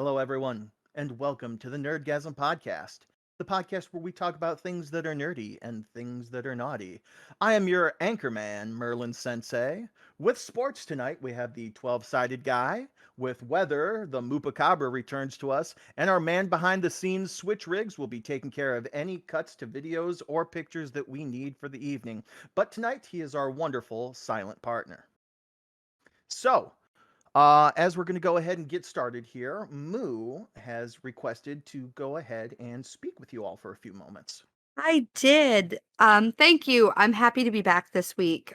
Hello, everyone, and welcome to the NerdGa5m podcast, the podcast where we talk about things that are nerdy and things that are naughty. I am your anchorman, Merlin Sensei. With sports tonight, we have the 12-sided guy. With weather, the Mupacabra returns to us, and our man behind the scenes, Switch Riggs, will be taking care of any cuts to videos or pictures that we need for the evening. But tonight, he is our wonderful silent partner. So, as we're going to go ahead and get started here, Moo has requested to go ahead and speak with you all for a few moments. I did. Thank you. I'm happy to be back this week.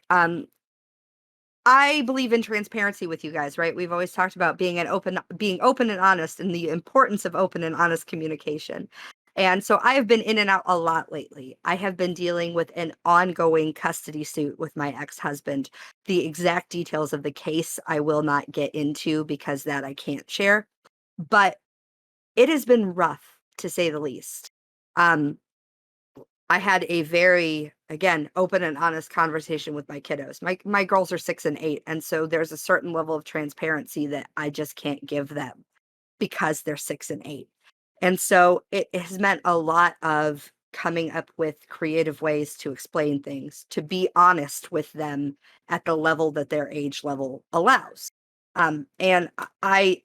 I believe in transparency with you guys, right? We've always talked about being open and honest and the importance of open and honest communication. And so I have been in and out a lot lately. I have been dealing with an ongoing custody suit with my ex-husband. The exact details of the case I will not get into because that I can't share, but it has been rough to say the least. Um, I had a very, again, open and honest conversation with my kiddos. My girls are 6 and 8, and so there's a certain level of transparency that I just can't give them because they're 6 and 8. And so it has meant a lot of coming up with creative ways to explain things, to be honest with them at the level that their age level allows. And I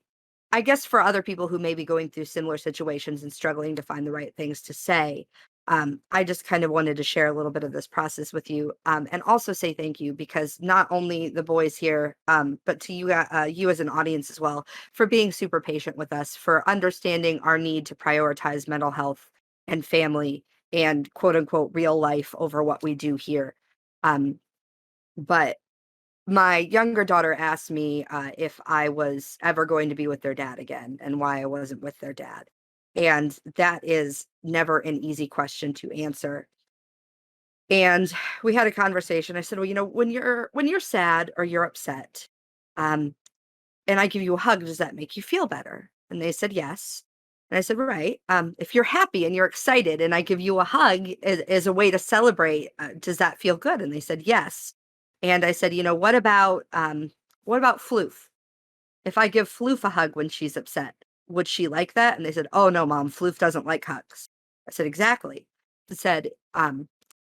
guess for other people who may be going through similar situations and struggling to find the right things to say, I just kind of wanted to share a little bit of this process with you, and also say thank you because not only the boys here, but to you, you as an audience as well, for being super patient with us, for understanding our need to prioritize mental health and family and quote unquote real life over what we do here. Um, but my younger daughter asked me, if I was ever going to be with their dad again and why I wasn't with their dad. And that is never an easy question to answer. And we had a conversation. I said, "Well, when you're sad or you're upset, um, and I give you a hug, does that make you feel better?" And they said, "Yes." And I said, "Right. If you're happy and you're excited and I give you a hug as a way to celebrate, does that feel good?" And they said, "Yes." And I said, what about Floof? If I give Floof a hug when she's upset, would she like that?" And they said, "Oh no, mom, Floof doesn't like hugs." I said, "Exactly." I said,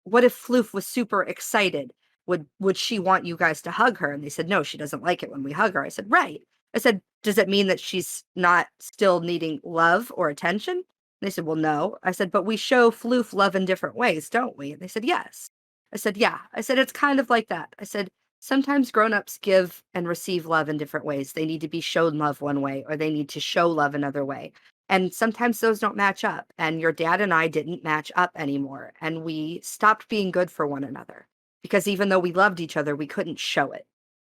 "What if Floof was super excited? Would she want you guys to hug her?" And they said, "No, she doesn't like it when we hug her." I said, "Right." I said, "Does it mean that she's not still needing love or attention?" And they said, "Well, no." I said, "But we show Floof love in different ways, don't we?" And they said, "Yes." I said, "Yeah." I said, "It's kind of like that." I said, "Sometimes grown-ups give and receive love in different ways. They need to be shown love one way, or they need to show love another way. And sometimes those don't match up. And your dad and I didn't match up anymore. And we stopped being good for one another because even though we loved each other, we couldn't show it.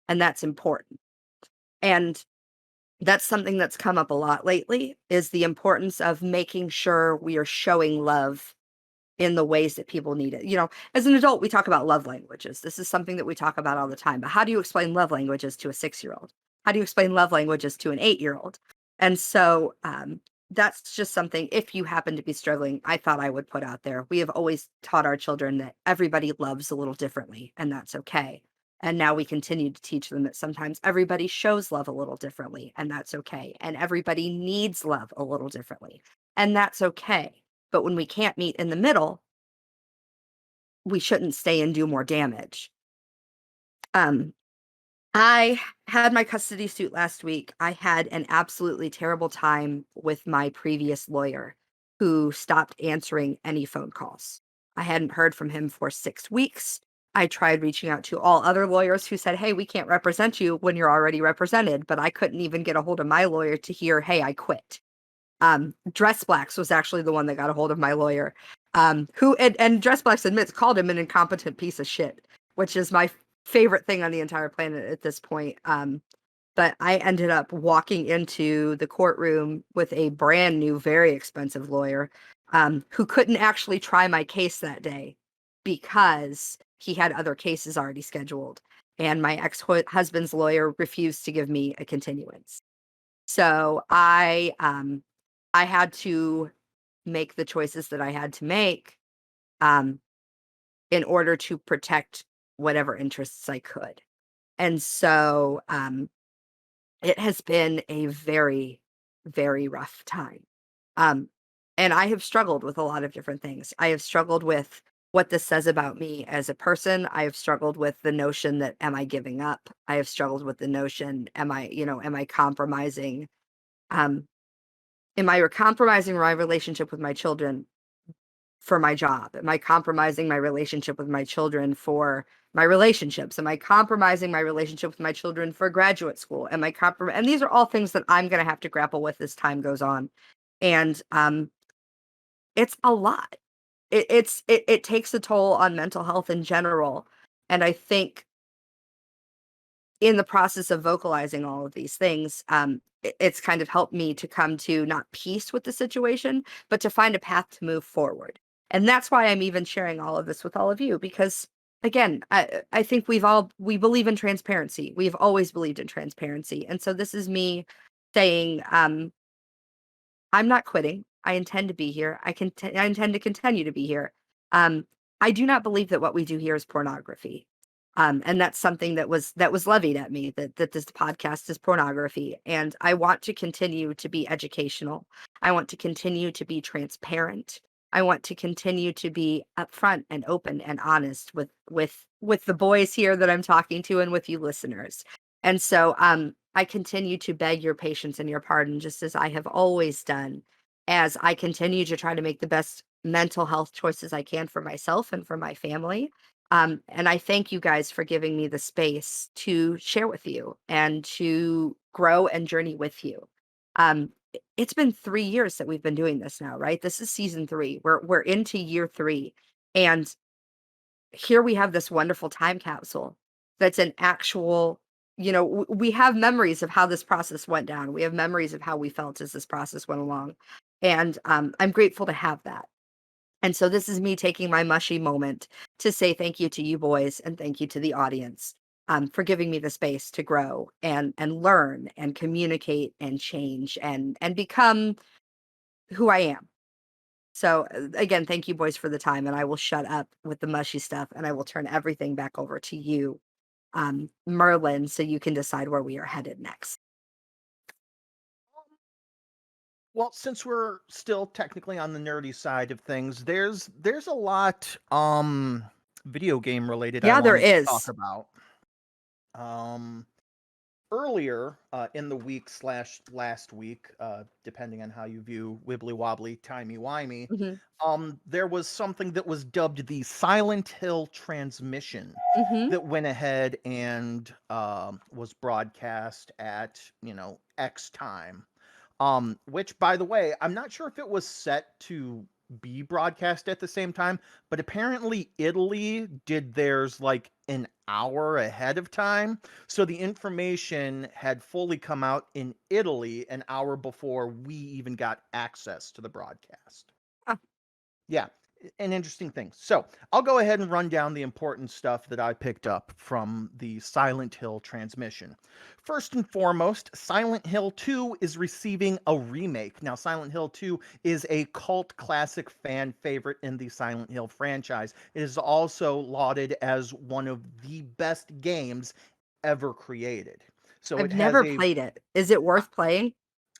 And that's important." And that's something that's come up a lot lately is the importance of making sure we are showing love in the ways that people need it. As an adult, we talk about love languages. This is something that we talk about all the time. But how do you explain love languages to a 6-year-old? How do you explain love languages to an 8-year-old? And so that's just something, if you happen to be struggling, I thought I would put out there. We have always taught our children that everybody loves a little differently, and that's okay. And now we continue to teach them that sometimes everybody shows love a little differently, and that's okay. And everybody needs love a little differently, and that's okay. But when we can't meet in the middle, we shouldn't stay and do more damage. Um, I had my custody suit last week. I had an absolutely terrible time with my previous lawyer who stopped answering any phone calls. I hadn't heard from him for 6 weeks. I tried reaching out to all other lawyers who said, "Hey, we can't represent you when you're already represented," but I couldn't even get a hold of my lawyer to hear, "Hey, I quit." Dress Blacks was actually the one that got a hold of my lawyer, who Dress Blacks admits called him an incompetent piece of shit, which is my favorite thing on the entire planet at this point. But I ended up walking into the courtroom with a brand new, very expensive lawyer, who couldn't actually try my case that day because he had other cases already scheduled, and my ex-husband's lawyer refused to give me a continuance. So I had to make the choices that I had to make, um, in order to protect whatever interests I could. And so, it has been a very very rough time. Um, and I have struggled with a lot of different things. I have struggled with what this says about me as a person. I have struggled with the notion that am I giving up? I have struggled with the notion, am I compromising? Um, am I compromising my relationship with my children for my job? Am I compromising my relationship with my children for my relationships? Am I compromising my relationship with my children for graduate school? Am I and these are all things that I'm going to have to grapple with as time goes on. And it's a lot. It takes a toll on mental health in general. And I think in the process of vocalizing all of these things, it's kind of helped me to come to not peace with the situation, but to find a path to move forward. And that's why I'm even sharing all of this with all of you, because again, I think we believe in transparency. We've always believed in transparency. And so this is me saying, I'm not quitting. I intend to be here. I intend to continue to be here. Um, I do not believe that what we do here is pornography. And that's something that was levied at me, that this podcast is pornography. And I want to continue to be educational. I want to continue to be transparent. I want to continue to be upfront and open and honest with the boys here that I'm talking to and with you listeners. And so I continue to beg your patience and your pardon, just as I have always done, as I continue to try to make the best mental health choices I can for myself and for my family. And I thank you guys for giving me the space to share with you and to grow and journey with you. It's been 3 years that we've been doing this now, right? This is season three. We're into year three, and here we have this wonderful time capsule that's an actual, we have memories of how this process went down. We have memories of how we felt as this process went along. And I'm grateful to have that. And so this is me taking my mushy moment to say thank you to you boys and thank you to the audience for giving me the space to grow and learn and communicate and change and become who I am. So, again, thank you boys for the time, and I will shut up with the mushy stuff, and I will turn everything back over to you, Merlin, so you can decide where we are headed next. Well, since we're still technically on the nerdy side of things, there's a lot video game related I Yeah, there wanted to talk is. about. Um Earlier in the week slash last week, depending on how you view wibbly wobbly, timey wimey, Mhm, there was something that was dubbed the Silent Hill transmission mhm. that went ahead and was broadcast at X time. Which, by the way, I'm not sure if it was set to be broadcast at the same time, but apparently Italy did theirs like an hour ahead of time. So the information had fully come out in Italy an hour before we even got access to the broadcast. Ah, Yeah, an interesting thing. So I'll go ahead and run down the important stuff that I picked up from the Silent Hill transmission. First and foremost, Silent Hill 2 is receiving a remake. Now, Silent Hill 2 is a cult classic fan favorite in the Silent Hill franchise. It is also lauded as one of the best games ever created. So I've it has never a played it. Is it worth playing?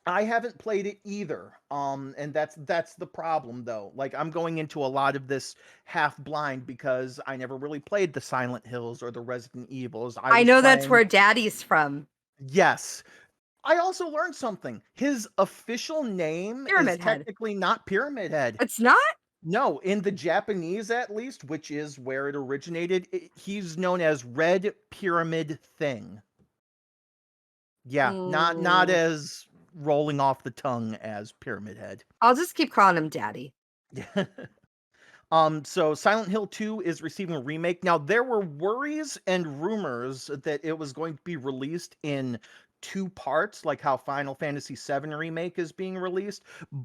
I haven't played it either. And that's the problem though. Like I'm going into a lot of this half blind because I never really played the Silent Hills or the Resident Evils. I I was know that's playing where Daddy's from. yes. I also learned something. His official name is Pyramid Head. technically not Pyramid Head. It's not? No, in the Japanese at least, which is where it originated, he's known as Red Pyramid Thing. Yeah, not Mm, as rolling off the tongue as Pyramid Head. I'll just keep calling him Daddy. Yeah. So Silent Hill 2 is receiving a remake. Now, there were worries and rumors that it was going to be released in two parts, like how Final Fantasy VII Remake is being released,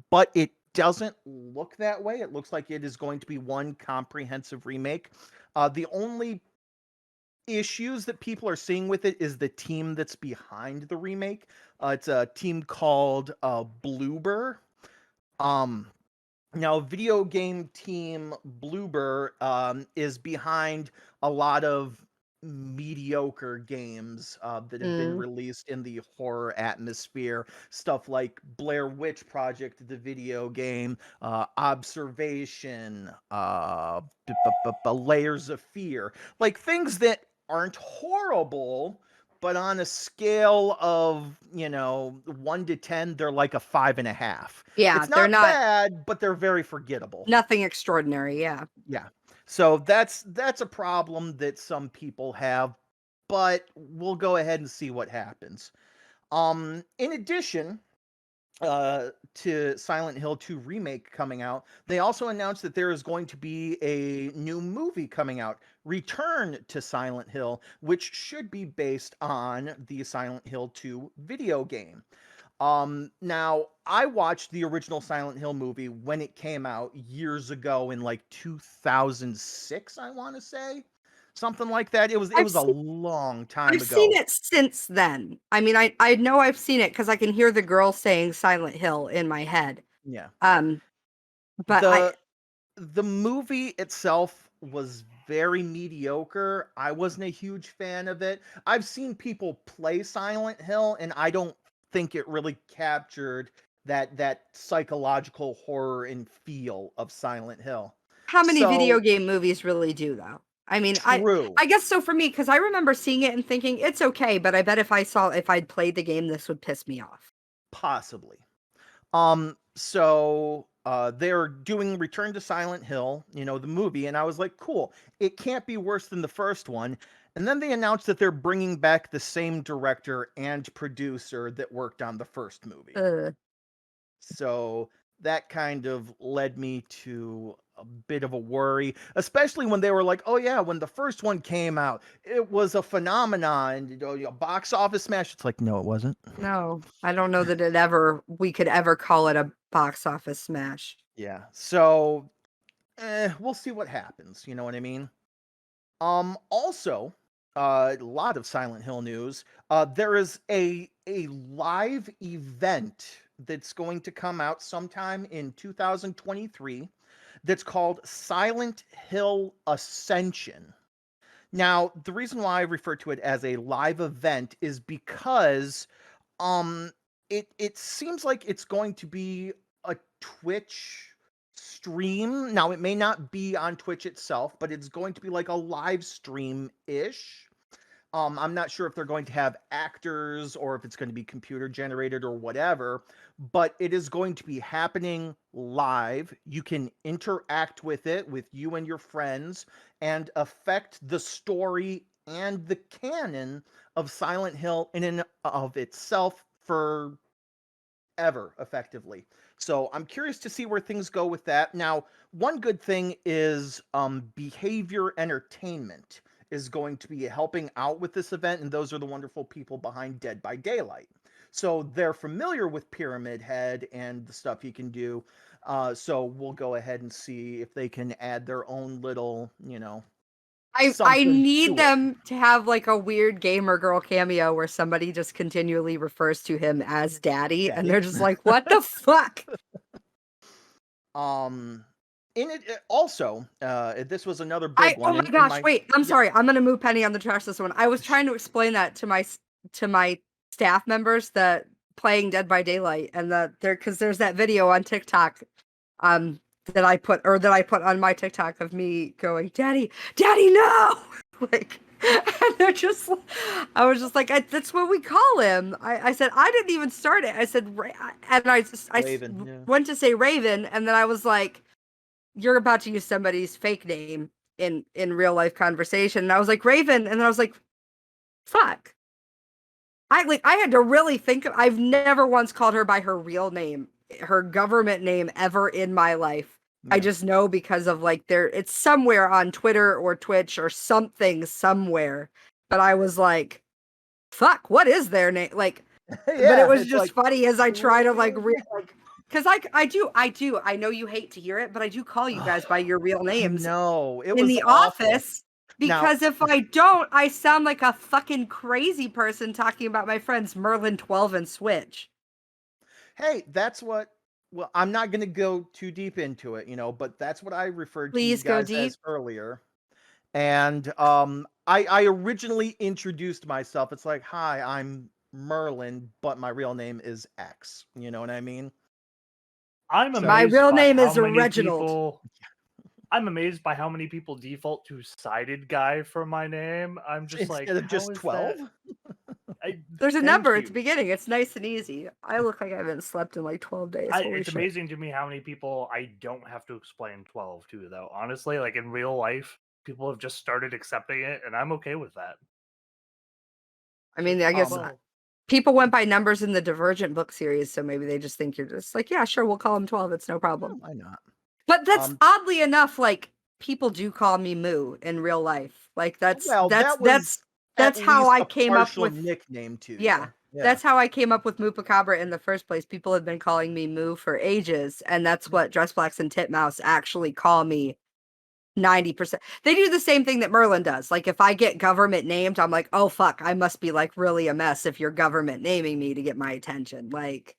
but it doesn't look that way. It looks like it is going to be one comprehensive remake. The only issues that people are seeing with it is the team that's behind the remake. It's a team called Bloober. Um, Now, video game team Bloober is behind a lot of mediocre games that have been Mm. released in the horror atmosphere. Stuff like Blair Witch Project, the video game, Observation, Layers of Fear. Like things that aren't horrible, but on a scale of, 1 to 10, they're like a 5.5. Yeah, It's they're not not bad, but they're very forgettable. nothing extraordinary, yeah. Yeah. So that's a problem that some people have, but we'll go ahead and see what happens. In addition, to Silent Hill 2 remake coming out, they also announced that there is going to be a new movie coming out, Return to Silent Hill, which should be based on the Silent Hill 2 video game. Now I watched the original Silent Hill movie when it came out years ago in like 2006, I want to say. Something like that. It I've was a seen long time I've seen ago. it since then. I mean, I know I've seen it because I can hear the girl saying Silent Hill in my head. Yeah. Um, but I The the movie itself was very mediocre. I wasn't a huge fan of it. I've seen people play Silent Hill and I don't think it really captured that psychological horror and feel of Silent Hill. How many video So, game movies really do, though? I mean, true, I guess so for me because I remember seeing it and thinking, "It's okay," but I bet if I'd played the game, this would piss me off. possibly. They're doing Return to Silent Hill, the movie, and I was like, cool. It can't be worse than the first one. And then they announced that they're bringing back the same director and producer that worked on the first movie. Ugh. So that kind of led me to a bit of a worry, especially when they were like, "Oh yeah, when the first one came out, it was a phenomenon, a box office smash." It's like, no, it wasn't. No, I don't know that we could ever call it a box office smash. Yeah. So, we'll see what happens. You know what I mean? Also, a lot of Silent Hill news. There is a live event that's going to come out sometime in 2023 that's called Silent Hill Ascension. Now, the reason why I refer to it as a live event is because um it seems like it's going to be a Twitch stream. Now, it may not be on Twitch itself, but it's going to be like a live stream-ish. I'm not sure if they're going to have actors or if it's going to be computer generated or whatever, but it is going to be happening live. You can interact with it with you and your friends and affect the story and the canon of Silent Hill in and of itself for ever, effectively. So I'm curious to see where things go with that. Now, one good thing is Behavior Entertainment is going to be helping out with this event, and those are the wonderful people behind Dead by Daylight. So they're familiar with Pyramid Head and the stuff he can do. So we'll go ahead and see if they can add their own little, I something need to it. them to have, like, a weird gamer girl cameo where somebody just continually refers to him as daddy, and Daddy. they're just like, "What the fuck?" Um, in it also, this was another I big Oh one my in gosh, my wait, I'm yeah. sorry, I'm gonna move Penny on the trash this one. I was trying to explain that to my staff members that playing Dead by Daylight and that because there's that video on TikTok, that I put on my TikTok of me going, "Daddy, Daddy, no!" Like, and I was just like, "That's what we call him." I said, "I didn't even start it." I said, and Raven, yeah. went to say Raven, and then I was like, "You're about to use somebody's fake name in real life conversation." And I was like, "Raven," and then I was like, "Fuck." I had to really think. I've never once called her by her real name, her government name ever in my life. I Yeah. just know because of like it's somewhere on Twitter or Twitch or something somewhere. But I was like, fuck, what is their name? Like, but it Yeah, was it's just like, funny as I try to like "Raven." because I know you hate to hear it, but I do call you guys by your real I names know, it in was the awful. office Now, because if I don't, I sound like a fucking crazy person talking about my friends Merlin 12 and Switch. hey, that's what well, I'm not gonna go too deep into it, but that's what I referred to you Please go guys as deep. earlier. And, I originally introduced myself. It's like, hi, I'm Merlin, but my real name is X. You know what I mean? I'm So My amazed real by name how is many Reginald. people. I'm amazed by how many people default to sided guy for my name. I'm just like, instead of how just is 12? that? I, There's a thank number at the you. beginning. It's nice and easy. I look like I haven't slept in like 12 days. Holy It's shit. amazing to me how many people I don't have to explain 12 to, though. Honestly, like in real life, people have just started accepting it, and I'm okay with that. I mean, Just I guess 12. people went by numbers in the Divergent book series, so maybe they just think you're just like, yeah, sure, we'll call him 12. It's no problem. Why not? But that's Um, oddly enough, like people do call me Moo in real life. Like that's well, that's that was that's at that's how least I a came up partial with nickname to yeah. you. Yeah. That's how I came up with Mupacabra in the first place. People have been calling me Moo for ages, and that's what Dress Blacks and Titmouse actually call me 90%. They do the same thing that Merlin does. Like if I get government named, I'm like, oh fuck, I must be like really a mess if you're government naming me to get my attention. Like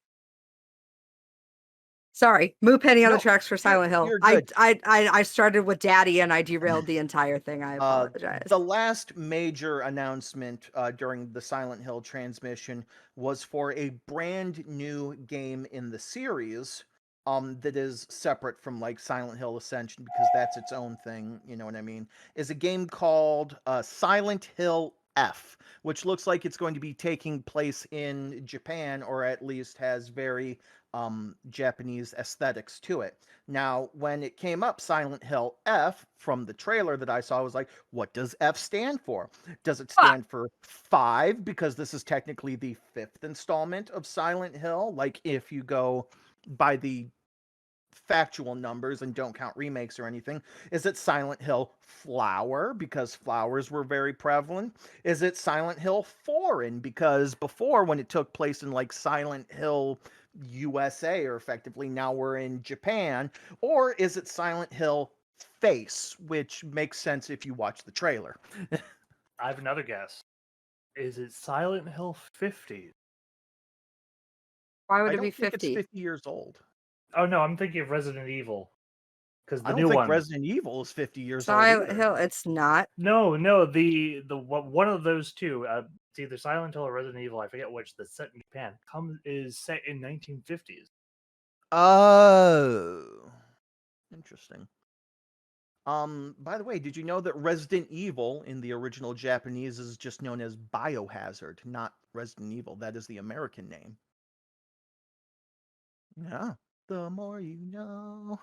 sorry, Moo Penny on the No, tracks for Silent Hill. you're I good. I started with Daddy and I derailed the entire thing. I apologize. The last major announcement during the Silent Hill transmission was for a brand new game in the series that is separate from like Silent Hill Ascension because that's its own thing, you know what I mean? Is a game called Silent Hill F, which looks like it's going to be taking place in Japan or at least has very Japanese aesthetics to it. Now, when it came up, Silent Hill F, from the trailer that I saw, I was like, what does F stand for? Does it Fuck. stand for 5? Because this is technically the 5th installment of Silent Hill. Like, if you go by the factual numbers and don't count remakes or anything. Is it Silent Hill Flower because flowers were very prevalent? Is it Silent Hill Foreign because before when it took place in like Silent Hill USA or effectively now we're in Japan? Or is it Silent Hill Face, which makes sense if you watch the trailer? I have another guess. Is it Silent Hill 50? Why would I it be don't think it's 50? 50 years old. Oh no, I'm thinking of Resident Evil. Because I the don't new think one. Resident Evil is 50 years old Silent either. Hill, it's not. No, the one of those two. It's either Silent Hill or Resident Evil. I forget which. That's set in Japan. Is set in 1950s. Oh, interesting. By the way, did you know that Resident Evil in the original Japanese is just known as Biohazard, not Resident Evil? That is the American name. Yeah. The more you know.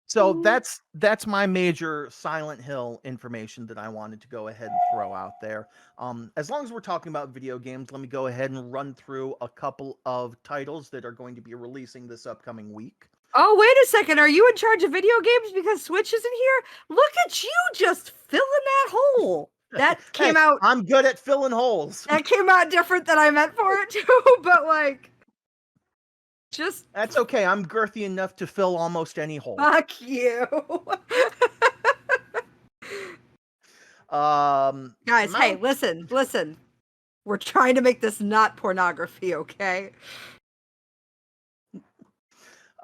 So that's my major Silent Hill information that I wanted to go ahead and throw out there. As long as we're talking about video games, let me go ahead and run through a couple of titles that are going to be releasing this upcoming week. Oh, wait a second. Are you in charge of video games because Switch isn't here? Look at you just filling that hole. That Hey, came out I'm good at filling holes. that came out different than I meant for it to, but like just That's okay. I'm girthy enough to fill almost any hole. fuck you. Guys, hey, Mount listen. We're trying to make this not pornography, okay?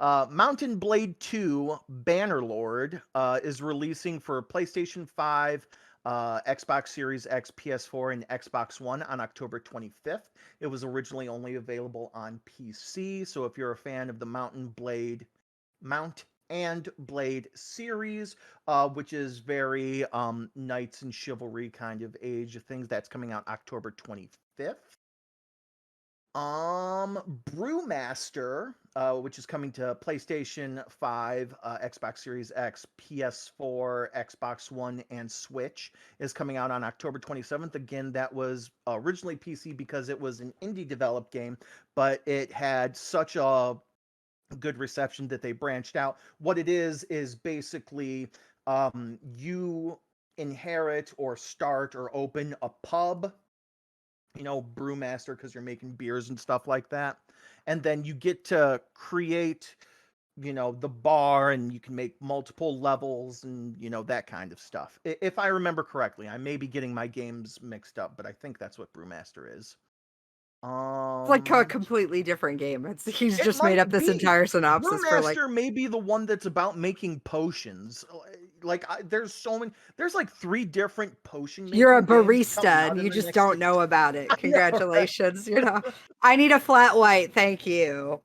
Mountain Blade 2 Bannerlord is releasing for PlayStation 5, Xbox Series X, PS4, and Xbox One on October 25th. It was originally only available on PC, so if you're a fan of the Mount and Blade series, which is very knights and chivalry kind of age of things, that's coming out October 25th. Brewmaster, which is coming to PlayStation 5, Xbox Series X, PS4, Xbox One, and Switch, is coming out on October 27th. Again, that was originally PC because it was an indie developed game, but it had such a good reception that they branched out. What it is basically you inherit or start or open a pub, brewmaster because you're making beers and stuff like that. And then you get to create, the bar and you can make multiple levels and, that kind of stuff. If I remember correctly, I may be getting my games mixed up, but I think that's what brewmaster is. It's like a completely different game. He's It just made up might this be. entire synopsis for like. Brewmaster may be the one that's about making potions. There's so many. There's like 3 different potion You're a making games coming barista out and in you the just next don't 6. know about it. I know, right? Congratulations. I need a flat white. Thank you.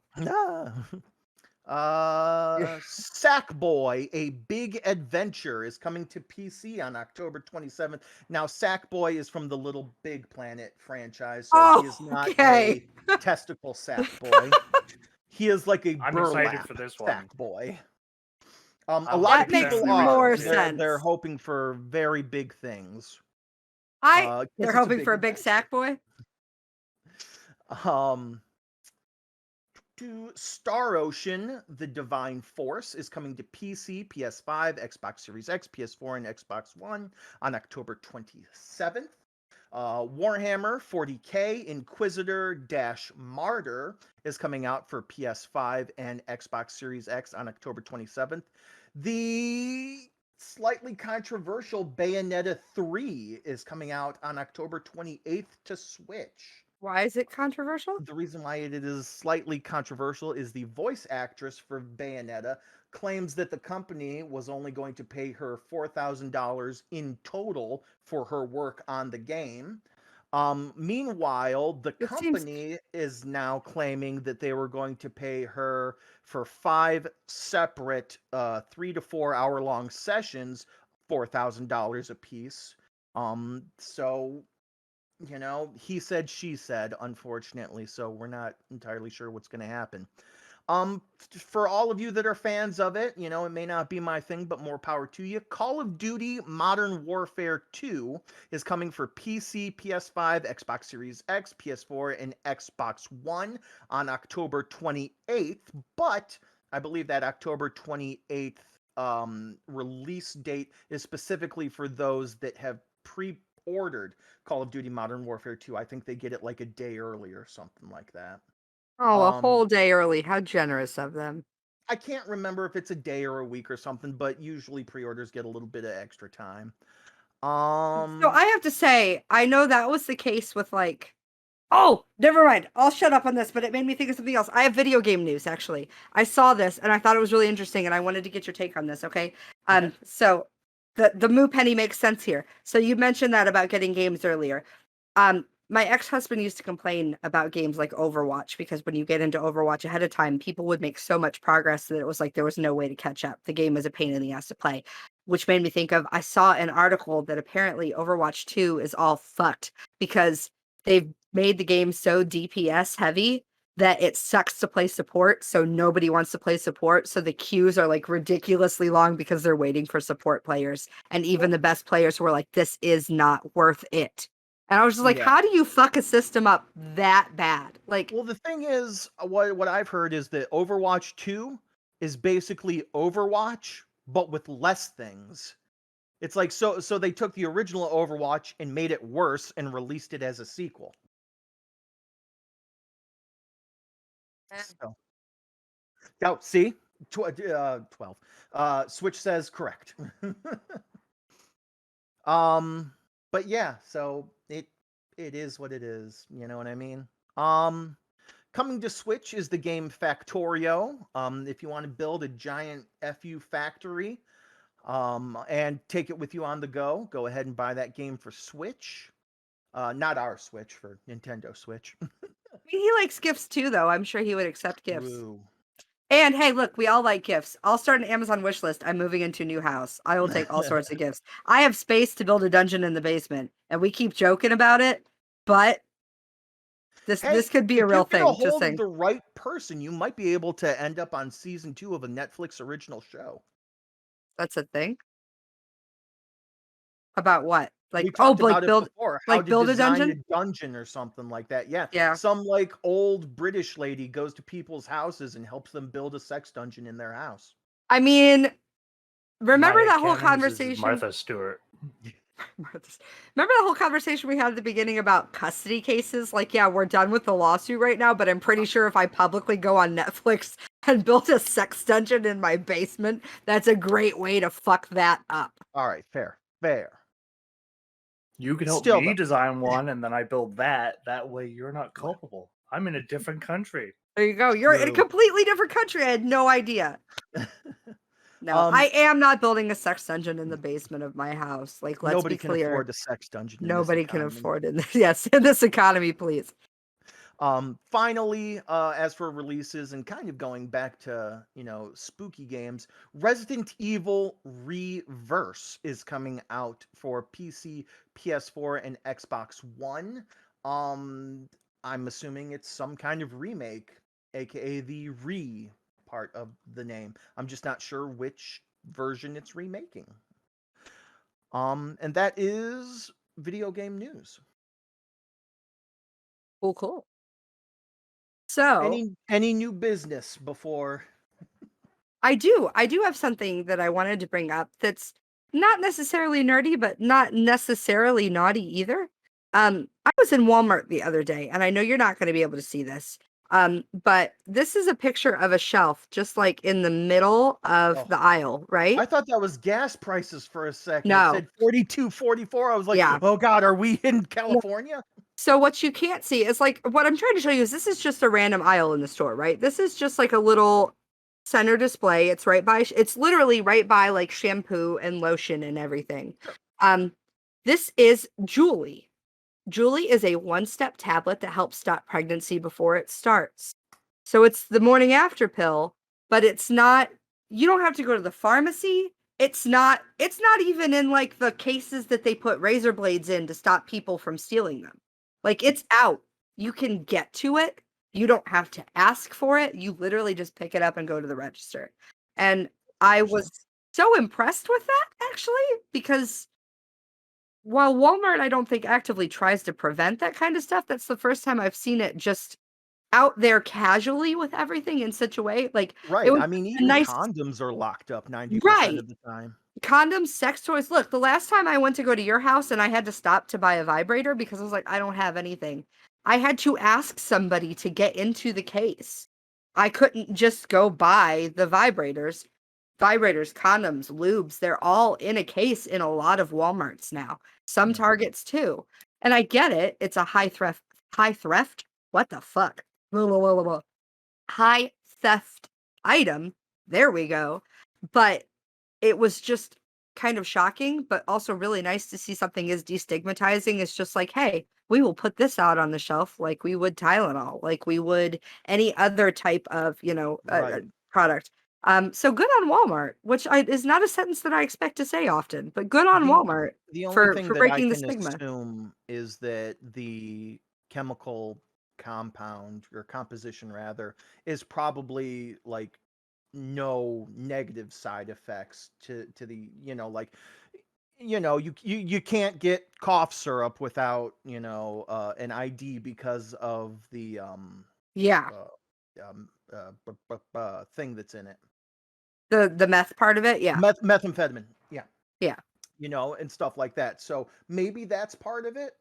Sackboy: A Big Adventure is coming to PC on October 27th. Now, Sackboy is from the Little Big Planet franchise, so he is Oh, not okay. a testicle sack boy. He is like a I'm excited burlap for this one. sack boy. A I'm lot of That makes people more are. sense. They're hoping for very big things. They're Guess it's hoping for a big adventure. sack boy. Star Ocean: The Divine Force is coming to PC, PS5, Xbox Series X, PS4, and Xbox One on October 27th. Warhammer 40k Inquisitor Martyr is coming out for PS5 and Xbox Series X on October 27th. The slightly controversial Bayonetta 3 is coming out on October 28th to Switch. Why is it controversial? The reason why it is slightly controversial is the voice actress for Bayonetta claims that the company was only going to pay her $4,000 in total for her work on the game. Meanwhile, the It seems company is now claiming that they were going to pay her for 5 separate 3 to 4 hour long sessions, $4,000 a piece. So he said, she said, unfortunately, so we're not entirely sure what's going to happen. For all of you that are fans of it, it may not be my thing, but more power to you. Call of Duty Modern Warfare 2 is coming for PC, PS5, Xbox Series X, PS4, and Xbox One on October 28th, but I believe that October 28th release date is specifically for those that have pre-ordered Call of Duty Modern Warfare 2. I think they get it like a day early or something like that. a whole day early. How generous of them. I can't remember if it's a day or a week or something, but usually pre-orders get a little bit of extra time. So I have to say, I know that was the case with like. Oh, never mind. I'll shut up on this, but it made me think of something else. I have video game news, actually. I saw this and I thought it was really interesting, and I wanted to get your take on this. Okay. Okay. So the Moo Penny makes sense here. So you mentioned that about getting games earlier. My ex-husband used to complain about games like Overwatch, because when you get into Overwatch ahead of time, people would make so much progress that it was like there was no way to catch up. The game was a pain in the ass to play, which made me think of, I saw an article that apparently Overwatch 2 is all fucked because they've made the game so DPS heavy that it sucks to play support. So nobody wants to play support. So the queues are like ridiculously long because they're waiting for support players. And even the best players were like, this is not worth it. And I was just like, Yeah. how do you fuck a system up that bad? Like, Well, the thing is, what I've heard is that Overwatch 2 is basically Overwatch, but with less things. It's like, so they took the original Overwatch and made it worse and released it as a sequel. So, oh, see? 12. Switch says correct. But yeah, so it is what it is. You know what I mean? Coming to Switch is the game Factorio. If you want to build a giant FU factory, and take it with you on the go ahead and buy that game for Switch. Not our Switch, for Nintendo Switch. I mean, he likes gifts too, though. I'm sure he would accept gifts. Woo. And hey, look, we all like gifts. I'll start an Amazon wish list. I'm moving into a new house. I will take all sorts of gifts. I have space to build a dungeon in the basement, and we keep joking about it, but this could be a real thing. If you get a Just hold saying. of the right person, you might be able to end up on season 2 of a Netflix original show. That's a thing. About what? We Like, talked about build it before. How like to build a design dungeon? a dungeon or something like that. Yeah. Yeah. Some like old British lady goes to people's houses and helps them build a sex dungeon in their house. I mean, remember My that whole headcanon is conversation? Martha Stewart. Remember that whole conversation we had at the beginning about custody cases? Like, yeah, we're done with the lawsuit right now, but I'm pretty sure if I publicly go on Netflix and build a sex dungeon in my basement, that's a great way to fuck that up. All right, fair. You could help Still, me design one, and then I build that. That way, you're not Well, culpable. I'm in a different country. There you go. You're in a true. completely different country. I had no idea. No, Um, I am not building a sex dungeon in the basement of my house. Like, let's Nobody be can clear. afford a sex dungeon in this Nobody can economy. afford it. Yes, in this economy, please. Finally, as for releases and kind of going back to, spooky games, Resident Evil Reverse is coming out for PC, PS4, and Xbox One. Um, I'm assuming it's some kind of remake, aka the re part of the name. I'm just not sure which version it's remaking. And that is video game news. Cool. So Any new business before? I do have something that I wanted to bring up that's not necessarily nerdy, but not necessarily naughty either. I was in Walmart the other day, and I know you're not going to be able to see this. But this is a picture of a shelf, just like in the middle of Oh, the aisle, right? I thought that was gas prices for a second. It No, said 42.44. I was like, yeah. "Oh God, are we in California?" So what you can't see is like what I'm trying to show you is this is just a random aisle in the store, right? This is just like a little center display. It's right by it's literally right by like shampoo and lotion and everything. Sure. Um this is Julie. Julie is a one-step tablet that helps stop pregnancy before it starts. So it's the morning after pill, but it's not you don't have to go to the pharmacy. It's not even in like the cases that they put razor blades in to stop people from stealing them. Like it's out. You can get to it. You don't have to ask for it. You literally just pick it up and go to the register. And I Interesting. was so impressed with that actually because while Walmart I don't think actively tries to prevent that kind of stuff, that's the first time I've seen it just out there casually with everything in such a way. Like it Right. was I mean, a even nice condoms are locked up 90% right. of the time. Condoms, sex toys. Look, the last time I went to go to your house and I had to stop to buy a vibrator because I was like, I don't have anything. I had to ask somebody to get into the case. I couldn't just go buy the vibrators. Vibrators, condoms, lubes, they're all in a case in a lot of Walmarts now. Some Yeah. Targets too. And I get it. It's a high theft. What the fuck? Blah, blah, blah, blah, blah. High theft item. There we go. But it was just kind of shocking, but also really nice to see something as destigmatizing as just like, hey, we will put this out on the shelf like we would Tylenol, like we would any other type of, Right. product. So good on Walmart, which is not a sentence that I expect to say often, but good on The Walmart the only for thing that I breaking the can stigma. assume is that the chemical compound or composition rather is probably like no negative side effects to the, like, you can't get cough syrup without, an ID because of the Yeah, thing that's in it. the meth part of it. Yeah, Methamphetamine. Yeah. yeah, And stuff like that. So maybe that's part of it.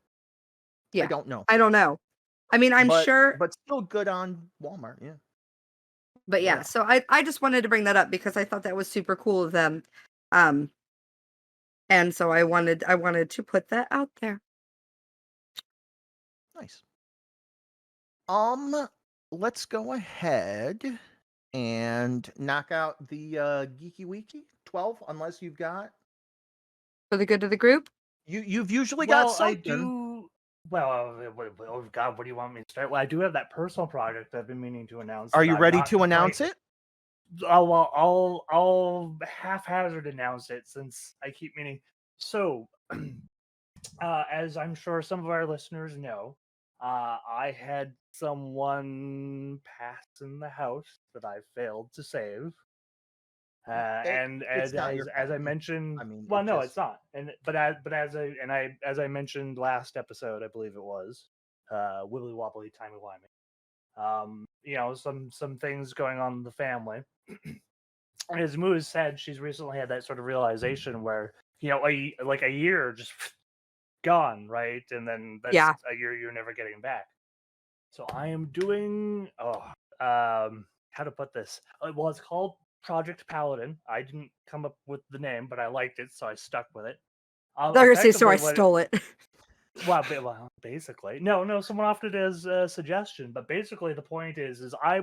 I yeah. don't know. I don't know. I mean, I'm But sure. but still good on Walmart. Yeah. But yeah, Yeah. so I just wanted to bring that up because I thought that was super cool of them. Um, and so I wanted to put that out there. Nice. Um, let's go ahead and knock out the Geeky Weeky 12, unless you've got For the good of the group. you've usually got Well, I something. do. Well, oh God, what do you want me to start? Well, I do have that personal project I've been meaning to announce. Are That you I'm ready not to announce quite. it? Oh, well, I'll haphazard announce it since I keep meaning. So, as I'm sure some of our listeners know, I had someone pass in the house that I failed to save. And It's not your as I fault. mentioned, I mean, well, it no, just it's not. And but as I mentioned last episode, I believe it was, wibbly wobbly timey wimey. Some things going on in the family. As Moo has said, she's recently had that sort of realization where like a year just gone, right, and then that's Yeah. a year you're never getting back. So I am doing how to put this? Well, it's called Project Paladin. I didn't come up with the name, but I liked it, so I stuck with it. They're gonna say, so I Effectively, what stole it. well, basically, no, someone offered as a suggestion, but basically the point is I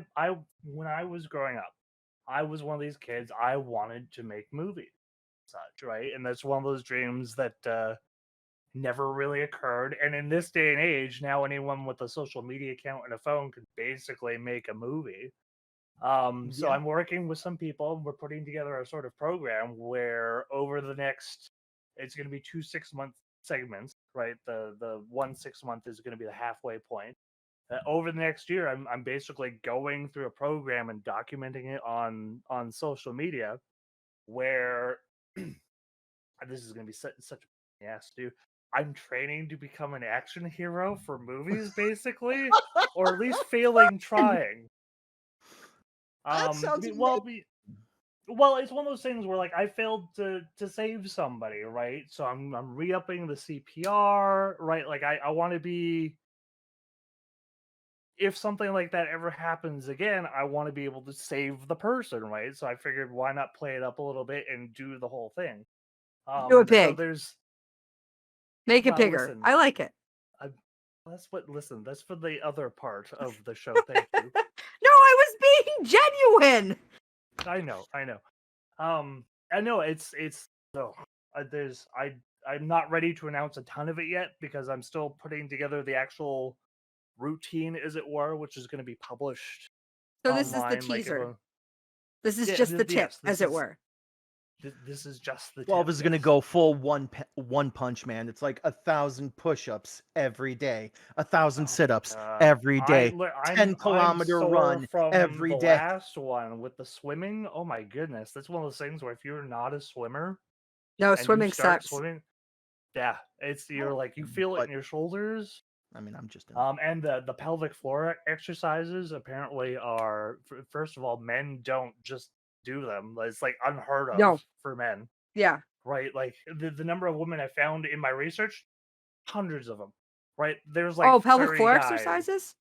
when I was growing up, I was one of these kids. I wanted to make movies, such right, and that's one of those dreams that never really occurred. And in this day and age, now anyone with a social media account and a phone could basically make a movie. So Yeah. I'm working with some people, and we're putting together a sort of program where over the next, it's going to be 2 6-month segments, right? The 1 6 month is going to be the halfway point. Over the next year, I'm basically going through a program and documenting it on social media, where this is going to be such a ass to do. I'm training to become an action hero for movies, basically, or at least failing trying. That sounds Be- amazing. well, be, Well, it's one of those things where like I failed to save somebody, right? So I'm re-upping the CPR, right? Like I want to be, if something like that ever happens again, I want to be able to save the person, right? So I figured why not play it up a little bit and do the whole thing. Do it So big. there's Make it well, bigger. listen, I like it. I, that's for the other part of the show. Thank you. No, I was being genuine. I know. I know it's no. There's I'm not ready to announce a ton of it yet because I'm still putting together the actual routine, as it were, which is going to be published So this is the online. Like, teaser. This is yeah, just the tip, yes, as it were. this is just the 12 tip. is going to Yes. go full one punch man. It's like 1,000 push-ups every day, 1,000 Oh my sit-ups god, every day, I'm 10-kilometer sore run from every the day. last one with the swimming. Oh my goodness, that's one of those things where if you're not a swimmer No, and you swimming start sucks. swimming, yeah, you're like you feel it But in your shoulders. I mean, I'm just in. And the pelvic floor exercises apparently are first of all, men don't just do them. It's like unheard of No. for men, Yeah. right? Like the number of women I found in my research, hundreds of them, right? There's like Oh, pelvic 30 floor guys. exercises?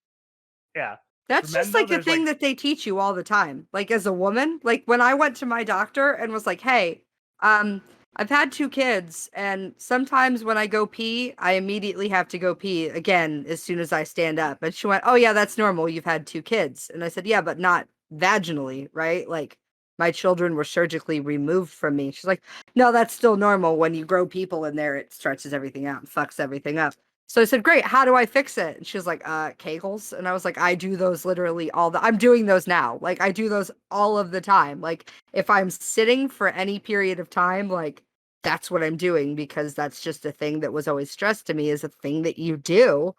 Yeah, for That's men just though, like a there's like thing that they teach you all the time. Like as a woman, like when I went to my doctor and was like, "Hey, um, I've had 2 kids, and sometimes when I go pee, I immediately have to go pee again as soon as I stand up." And she went, "Oh yeah, that's normal. You've had 2 kids." And I said, "Yeah, but not vaginally, right? Like my children were surgically removed from me." She's like, "No, that's still normal. When you grow people in there, it stretches everything out and fucks everything up." So I said, "Great, how do I fix it?" And she was like, Kegels. And I was like, "I do those literally I'm doing those now. Like I do those all of the time. Like if I'm sitting for any period of time, like that's what I'm doing because that's just a thing that was always stressed to me is a thing that you do.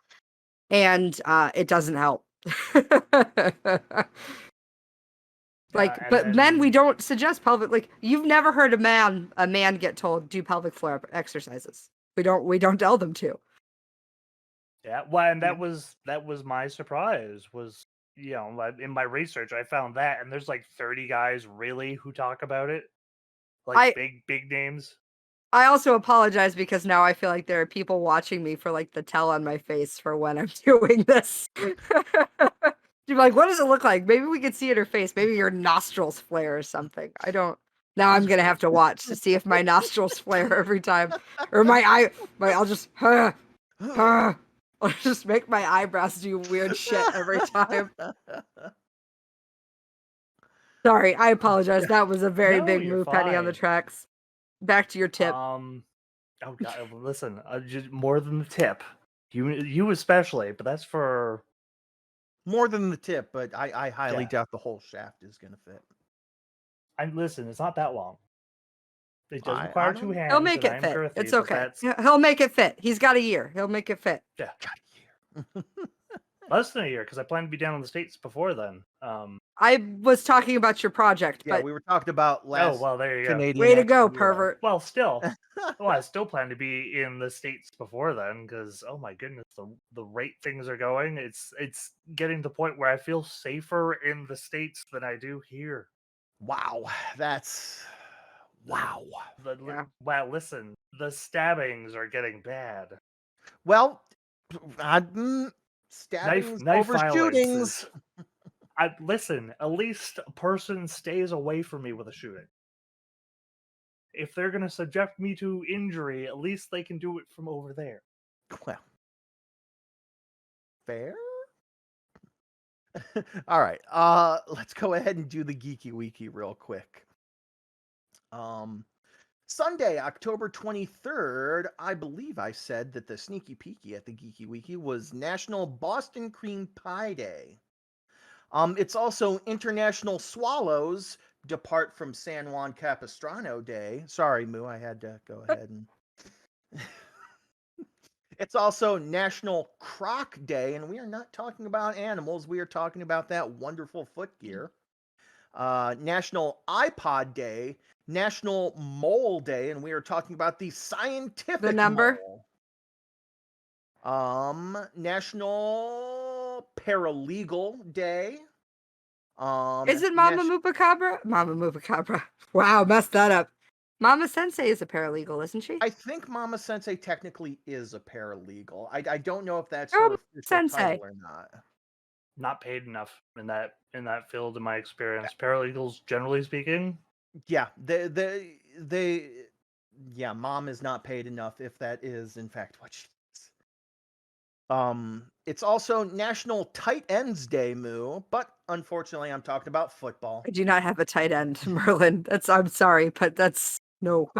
And it doesn't help." yeah, Like, and but men, we then don't suggest pelvic. Like, you've never heard a man get told do pelvic floor exercises. We don't tell them to. yeah, well, and Yeah. that was my surprise was in my research I found that, and there's like 30 guys really who talk about it, like I big names. I also apologize because now I feel like there are people watching me for like the tell on my face for when I'm doing this. You're like, what does it look like? Maybe we could see it in her face. Maybe your nostrils flare or something. I don't. Now I'm gonna have to watch to see if my nostrils flare every time, or I'll just I'll just make my eyebrows do weird shit every time. Sorry, I apologize. That was a very No, big you're move, Penny on the fine. tracks. Back to your tip. Oh god, listen, just more than the tip. You especially, but that's for More than the tip, but I highly yeah. doubt the whole shaft is going to fit. I'm listen. It's not that long. It does I require two don't know. He'll hands, make and it I'm fit. girthy, It's but okay. that's He'll make it fit. He's got a year. He'll make it fit. yeah, Got a year. less than a year because I plan to be down in the states before then. I was talking about your project, Yeah, but we were talking about Oh last well, there you go. Canadian way to go, extra hero. pervert. Well, still, well, I still plan to be in the states before then because oh my goodness, the rate things are going. It's getting to the point where I feel safer in the states than I do here. Wow, that's wow. Yeah. Wow, listen, the stabbings are getting bad. Well, Knife stabbings knife over violence shootings. is. I listen. At least a person stays away from me with a shooting. if they're going to subject me to injury, at least they can do it from over there. Well, fair. All right. Let's go ahead and do the Geeky Weeky real quick. Sunday, October 23rd, I believe I said that the sneaky peeky at the Geeky Weeky was National Boston Cream Pie Day. It's also International Swallows Depart from San Juan Capistrano Day. Sorry, Moo, I had to go ahead and... It's also National Croc Day, and we are not talking about animals. We are talking about that wonderful footgear. National iPod Day, National Mole Day, and we are talking about the scientific number? mole. National Paralegal Day. Is it Mama Mupacabra? Mama Mupacabra. Wow, messed that up. Mama Sensei is a paralegal, isn't she? I think Mama Sensei technically is a paralegal. I don't know if that's Oh, her official Sensei. title or not. Not paid enough in that field, in my experience. Paralegals, generally speaking. Yeah, yeah, Mom is not paid enough if that is in fact what she is. It's also National Tight Ends Day, Moo, but unfortunately I'm talking about football. I do not have a tight end, Merlin. I'm sorry, but that's no.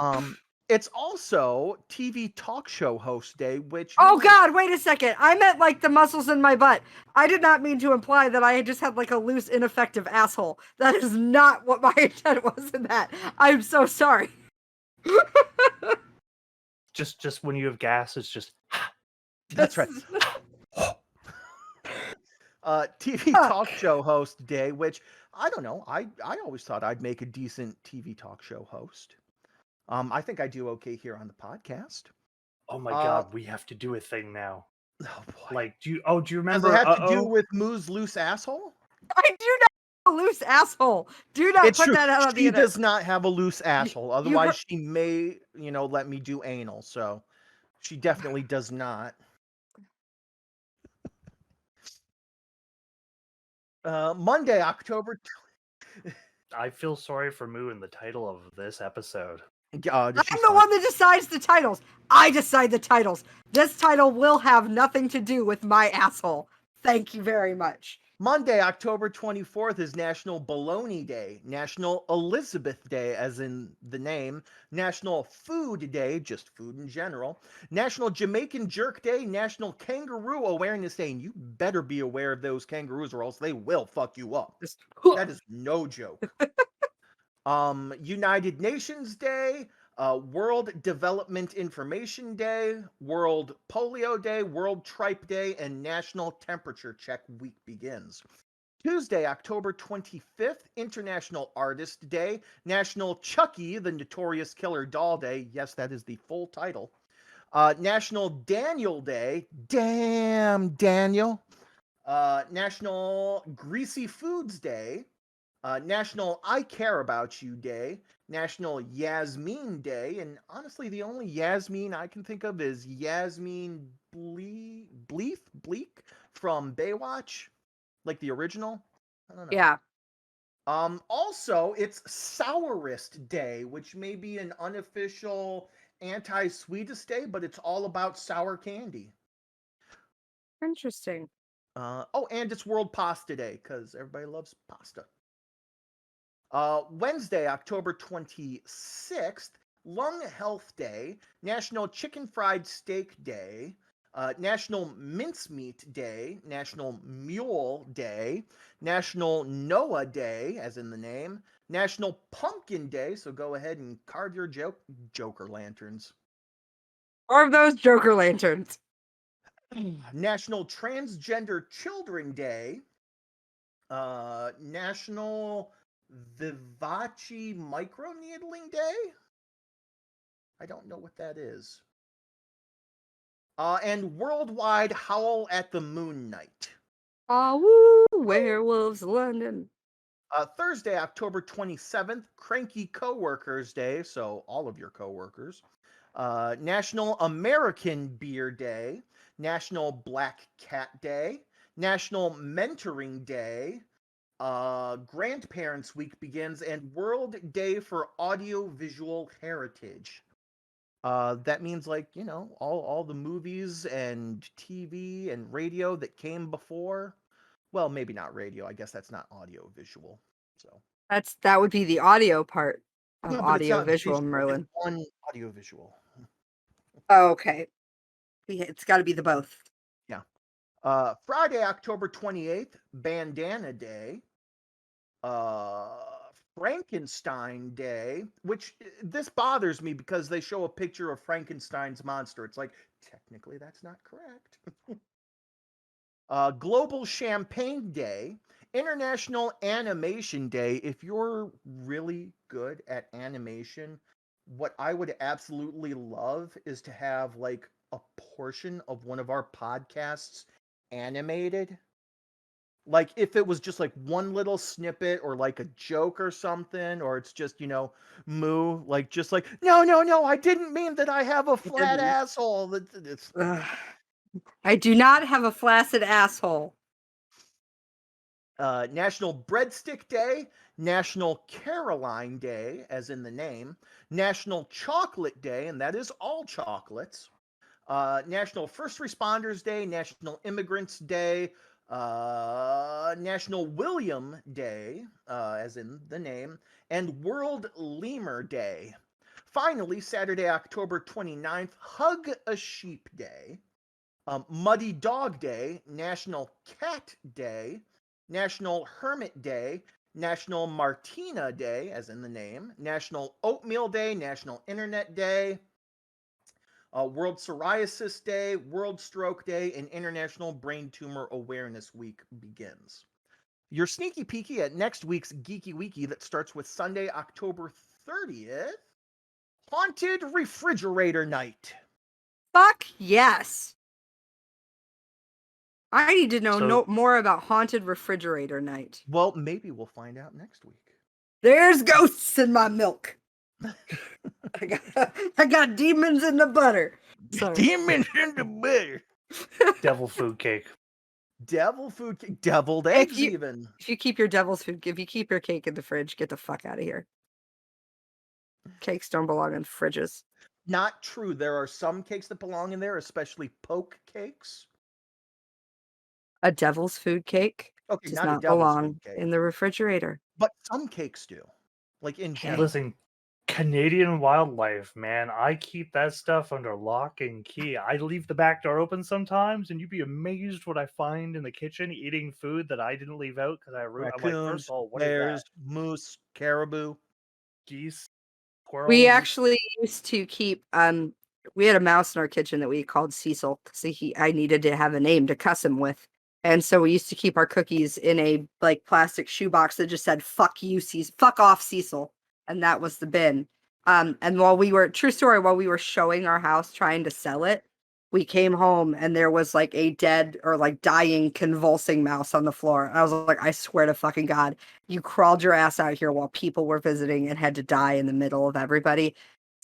It's also TV Talk Show Host Day, which... Oh God, wait a second. I meant like the muscles in my butt. I did not mean to imply that I just had like a loose, ineffective asshole. That is not what my intent was in that. I'm so sorry. Just when you have gas, it's just... That's right. TV Talk Show Host Day, which, I don't know, I always thought I'd make a decent TV talk show host. I think I do okay here on the podcast. Oh my God, we have to do a thing now. Oh boy. Like, do you remember? Does it have to do with Moo's loose asshole? I do not have a loose asshole. Do not put that out on the internet. She does not have a loose asshole. Otherwise, she may, let me do anal. So, she definitely does not. Monday, October... I feel sorry for Moo in the title of this episode. I'm the one that decides the titles. I decide the titles. This title will have nothing to do with my asshole. Thank you very much. Monday, October 24th is National Bologna Day, National Elizabeth Day, as in the name, National Food Day, just food in general, National Jamaican Jerk Day, National Kangaroo Awareness Day, and you better be aware of those kangaroos or else they will fuck you up. That is no joke. United Nations Day, World Development Information Day, World Polio Day, World Tripe Day, and National Temperature Check Week begins. Tuesday, October 25th, International Artist Day, National Chucky, the Notorious Killer Doll Day. Yes, that is the full title. National Daniel Day. Damn, Daniel. National Greasy Foods Day. National I Care About You Day, National Yasmin Day, and honestly, the only Yasmin I can think of is Yasmin Bleak from Baywatch, like the original. I don't know. Yeah. Also, it's Sourest Day, which may be an unofficial anti-sweetest day, but it's all about sour candy. Interesting. And it's World Pasta Day, because everybody loves pasta. Wednesday, October 26th, Lung Health Day, National Chicken Fried Steak Day, National Mincemeat Day, National Mule Day, National Noah Day, as in the name, National Pumpkin Day, so go ahead and carve your Joker lanterns. Carve those Joker lanterns. National Transgender Children Day, National Vivace Microneedling Day? I don't know what that is. And Worldwide Howl at the Moon Night. Oh, woo, Werewolves London. Thursday, October 27th, Cranky Coworkers Day, so all of your coworkers. National American Beer Day, National Black Cat Day, National Mentoring Day, Grandparents Week begins, and World Day for Audiovisual Heritage. That means, like, all the movies and TV and radio that came before. Well, maybe not radio. I guess that's not audio visual. So That would be the audio part of no, but it's audio not visual, visual. It's Merlin. one audio visual. Oh, okay. It's got to be the both. Yeah. Friday, October 28th, Bandana Day. Uh, Frankenstein Day, which this bothers me because they show a picture of Frankenstein's monster. It's like, technically, that's not correct. Global Champagne Day, International Animation Day. If you're really good at animation, what I would absolutely love is to have like a portion of one of our podcasts animated. Like if it was just like one little snippet or like a joke or something, or it's just, Moo, like just like, no, no, no, I didn't mean that I have a flat didn't. asshole. It's Ugh. I do not have a flaccid asshole. National Breadstick Day, National Caroline Day, as in the name, National Chocolate Day, and that is all chocolates, National First Responders Day, National Immigrants Day, National William Day, as in the name, and World Lemur Day. Finally, Saturday, October 29th, Hug a Sheep Day, Muddy Dog Day, National Cat Day, National Hermit Day, National Martina Day, as in the name, National Oatmeal Day, National Internet Day, World Psoriasis Day, World Stroke Day, and International Brain Tumor Awareness Week begins. Your sneaky peeky at next week's Geeky Weeky that starts with Sunday, October 30th, Haunted Refrigerator Night. Fuck yes. I need to know So- more about Haunted Refrigerator Night. Well, maybe we'll find out next week. There's ghosts in my milk. I got demons in the butter. Sorry. Demons in the butter. Devil food cake. Devil food cake. Deviled eggs, you- even. If you keep your devil's food, if you keep your cake in the fridge, get the fuck out of here. Cakes don't belong in fridges. Not true. There are some cakes that belong in there, especially poke cakes. A devil's food cake Okay, does not a not devil's belong food cake. in the refrigerator. But some cakes do. Like in general. Listen, Canadian wildlife, man. I keep that stuff under lock and key. I leave the back door open sometimes, and you'd be amazed what I find in the kitchen eating food that I didn't leave out because I'm like, Raccoons, first of all, what is bears, that? moose, caribou. Geese, squirrels. We actually used to keep we had a mouse in our kitchen that we called Cecil because I needed to have a name to cuss him with. And so we used to keep our cookies in a like plastic shoebox that just said "fuck you, Cecil, fuck off, Cecil," and that was the bin. And while we were showing our house trying to sell it, we came home and there was like a dead or like dying convulsing mouse on the floor. And I was like, I swear to fucking God, you crawled your ass out here while people were visiting and had to die in the middle of everybody.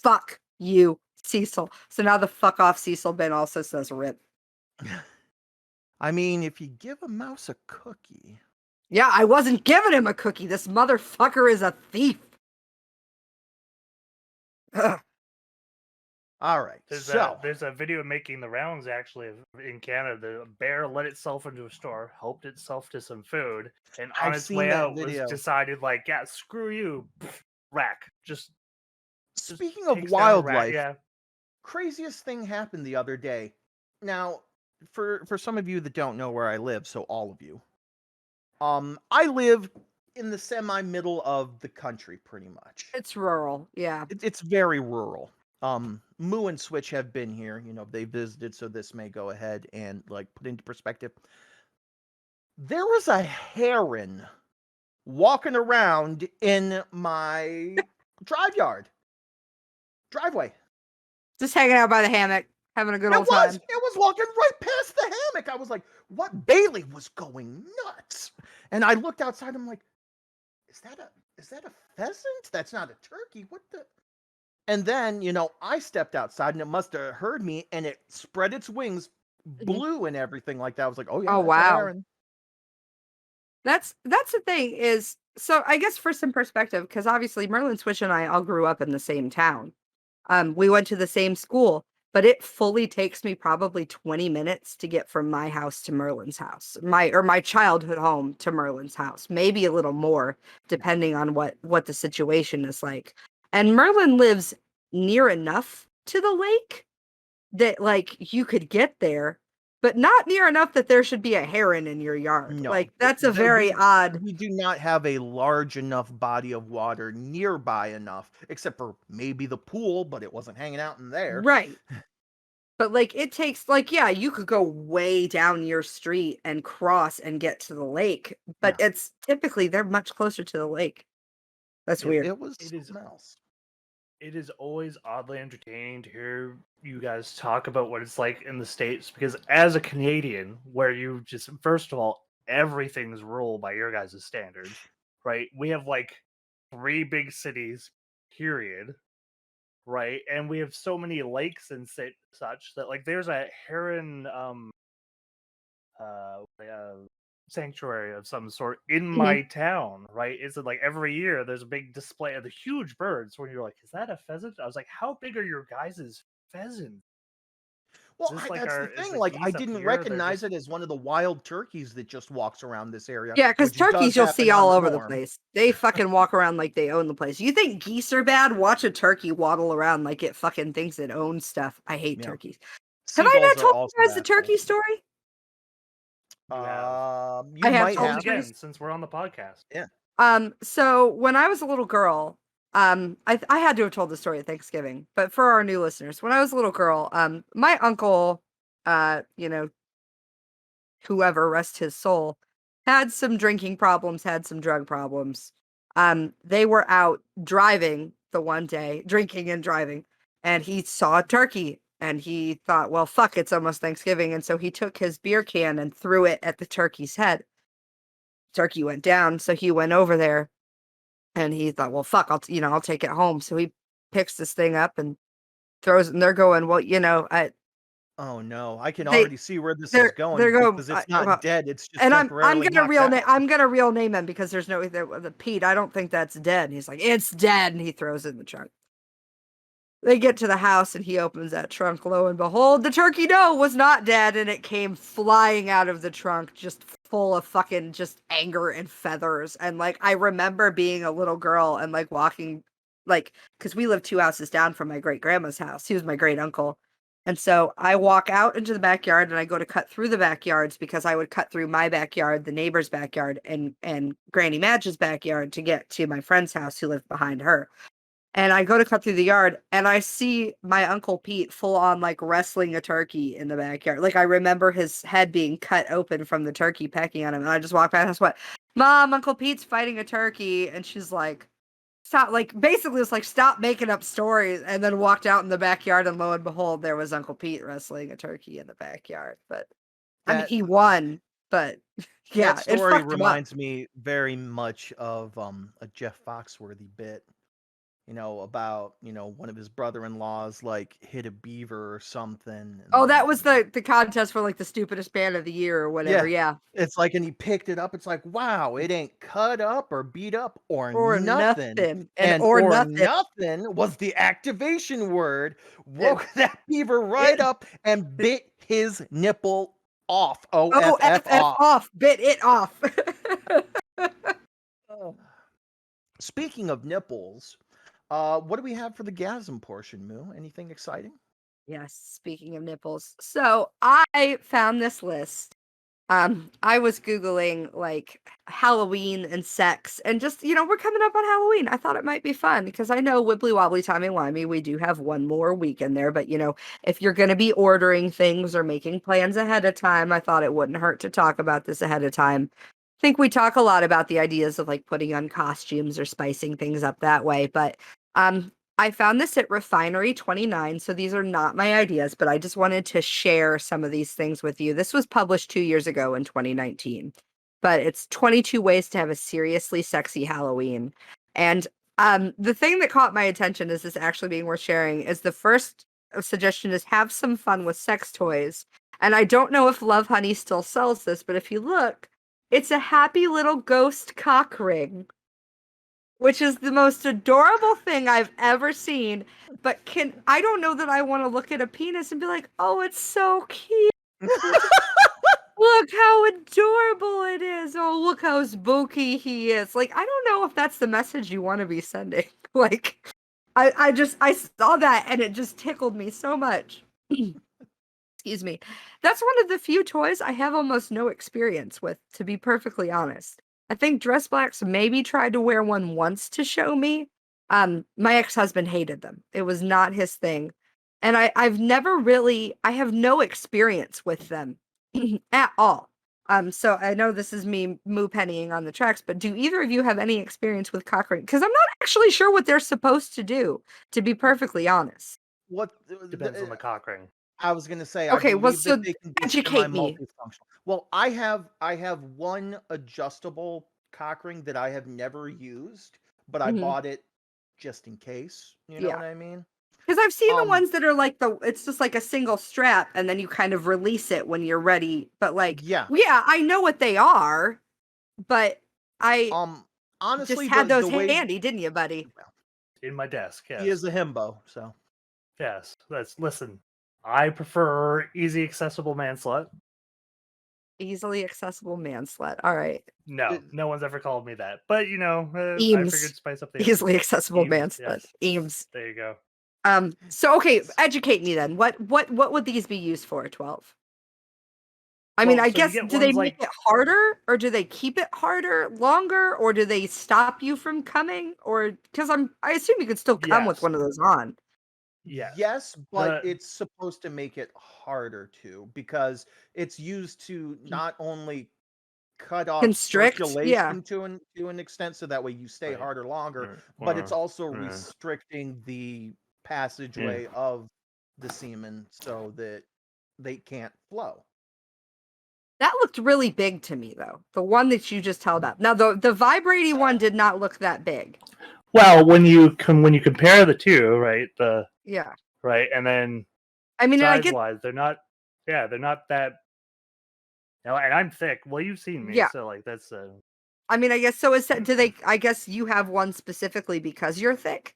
Fuck you, Cecil. So now the fuck off Cecil bin also says RIP. I mean, if you give a mouse a cookie. Yeah, I wasn't giving him a cookie. This motherfucker is a thief. Ugh. All right. There's a video making the rounds actually in Canada. The bear let itself into a store, helped itself to some food, and on I've its seen way that out video. was decided like, yeah, screw you, rack. Just Speaking of takes down a rat, wildlife, yeah. craziest thing happened the other day. Now, for some of you that don't know where I live, so all of you, I live in the semi-middle of the country, pretty much. It's rural, yeah. It's very rural. Moo and Switch have been here. They visited, so this may go ahead and like put into perspective. There was a heron walking around in my driveway. Just hanging out by the hammock, having a good old It time. was walking right past the hammock. I was like, what? Bailey was going nuts. And I looked outside. I'm like, is that a pheasant? That's not a turkey. What the? And then, I stepped outside and it must have heard me and it spread its wings, blew and everything like that. I was like, oh yeah, Oh, that's a wow. heron. That's the thing is, so I guess for some perspective, because obviously Merlin Switch and I all grew up in the same town. We went to the same school, but it fully takes me probably 20 minutes to get from my house to Merlin's house, my childhood home to Merlin's house, maybe a little more, depending on what the situation is like. And Merlin lives near enough to the lake that like you could get there, but not near enough that there should be a heron in your yard. No, Like that's a very odd. we do not have a large enough body of water nearby enough, except for maybe the pool, but it wasn't hanging out in there. Right. But like it takes like yeah, you could go way down your street and cross and get to the lake, but Yeah. it's typically they're much closer to the lake. That's It, weird. it was It is something else. it is always oddly entertaining to hear you guys talk about what it's like in the States because as a Canadian, where you just first of all, everything's ruled by your guys' standards, right? We have like three big cities, period, right? And we have so many lakes and such that like there's a heron sanctuary of some sort in Mhm. my town, right? Is it like every year there's a big display of the huge birds where you're like, is that a pheasant? I was like, how big are your guys' pheasants? Is Well, this like that's the is thing. the Like, I geese up didn't here? They're recognize just it as one of the wild turkeys that just walks around this area, Yeah, because which does turkeys you'll see happen on all the over the norm. place. They fucking walk around like they own the place. You think geese are bad? Watch a turkey waddle around like it fucking thinks it owns stuff. I hate Yeah. turkeys. Have I Seagulls not are told also you guys the turkey assholes. story? you have. You I have might Tell us told have. stories. again since we're on the podcast. Yeah. So when I was a little girl, I had to have told the story at Thanksgiving, but for our new listeners, when I was a little girl, my uncle, you know, whoever rest his soul, had some drinking problems, had some drug problems. They were out driving the one day, drinking and driving, and he saw a turkey and he thought, well, fuck, it's almost Thanksgiving. And so he took his beer can and threw it at the turkey's head. Turkey went down. So he went over there and he thought, well, fuck, I'll take it home. So he picks this thing up and throws it. And they're going, well, Oh no, I can they already see where this is they're going going, because it's not well, dead, it's just and I'm temporarily gonna knocked real name out. I'm gonna real name him because there's no the Pete. I don't think that's dead. And he's like, it's dead, and he throws it in the trunk. They get to the house and he opens that trunk. Lo and behold, the turkey was not dead, and it came flying out of the trunk, just full of fucking just anger and feathers. And like I remember being a little girl and like walking, like because we lived 2 houses down from my great grandma's house. He was my great uncle. And so I walk out into the backyard and I go to cut through the backyards because I would cut through my backyard, the neighbor's backyard, and Granny Madge's backyard to get to my friend's house who lived behind her. And I go to cut through the yard and I see my Uncle Pete full on like wrestling a turkey in the backyard. Like I remember his head being cut open from the turkey pecking on him. And I just walk past, what, Mom, Uncle Pete's fighting a turkey. And she's like, stop, like basically it's like, stop making up stories. And then walked out in the backyard and lo and behold, there was Uncle Pete wrestling a turkey in the backyard. But I mean, That he won, but that yeah, it story fucked him up. reminds me very much of a Jeff Foxworthy bit. About, one of his brother-in-laws like hit a beaver or something, and Oh, then, that was the contest for like the stupidest band of the year or whatever. yeah, Yeah. it's like, and he picked it up. It's like, wow, it ain't cut up or beat up or Or nothing. nothing, and And or or nothing. nothing was the activation word. It Woke that beaver right it up and bit his nipple off. oh, OFF FF off. off, bit it off. Oh. Speaking of nipples, what do we have for the gasm portion, Moo? Anything exciting? Yes, speaking of nipples. So, I found this list. I was Googling, like, Halloween and sex, and just, we're coming up on Halloween. I thought it might be fun because I know wibbly wobbly timey wimey, we do have one more week in there, but, if you're gonna be ordering things or making plans ahead of time, I thought it wouldn't hurt to talk about this ahead of time. I think we talk a lot about the ideas of, like, putting on costumes or spicing things up that way, but, I found this at Refinery 29, so these are not my ideas, but I just wanted to share some of these things with you. This was published 2 years ago in 2019, but it's 22 ways to have a seriously sexy Halloween. And the thing that caught my attention is this actually being worth sharing is the first suggestion is have some fun with sex toys. And I don't know if Love Honey still sells this, but if you look, It's a happy little ghost cock ring, which is the most adorable thing I've ever seen. But I don't know that I want to look at a penis and be like, oh, it's so cute. Look how adorable it is. Oh, look how spooky he is. Like, I don't know if that's the message you want to be sending. Like, I saw that and it just tickled me so much. Excuse me. That's one of the few toys I have almost no experience with, to be perfectly honest. I think Dress Blacks maybe tried to wear one once to show me. My ex-husband hated them. It was not his thing. And I've never really, I have no experience with them at all. So I know this is me moo pennying on the tracks, but do either of you have any experience with cock ring? Because I'm not actually sure what they're supposed to do, to be perfectly honest. What Depends on the cock ring. I was gonna say, I Okay, well, believe that so they can be educate me. semi-multifunctional. Well, I have one adjustable cock ring that I have never used, but I Mhm. bought it just in case. You know Yeah. what I mean? Because I've seen the Um, ones that are like it's just like a single strap and then you kind of release it when you're ready. But like, yeah. yeah, I know what they are, but I just Honestly, had the those way handy, didn't you, buddy? In my desk, he is yes. a himbo, so Yes. Listen. I prefer easy accessible man slut. Easily accessible man slut. All right. No, it, no one's ever called me that. But I Eames. figured spice up the Easily accessible man Eames, slut. yes. Eames. There you go. So okay, educate me then. What would these be used for, 12? I mean, Well, I so you guess get do they ones make like it harder or do they keep it harder longer or do they stop you from coming or because I assume you could still come with yes, one of those on. yes. yes, but The it's supposed to make it harder to because it's used to not only cut off Constrict? Yeah. circulation to an extent so that way you stay right. harder longer, but it's Uh, also uh, restricting the yeah. passageway of the semen so that they can't flow. That looked really big to me though. The one that you just held up. Now the vibrating one did not look that big. Well, when you compare the two, right? Yeah. Right, and then I mean, and I size get wise, they're not. Yeah, they're not that. And I'm thick. Well, you've seen me, yeah. so like that's. I mean, I guess so is that do they I guess you have one specifically because you're thick?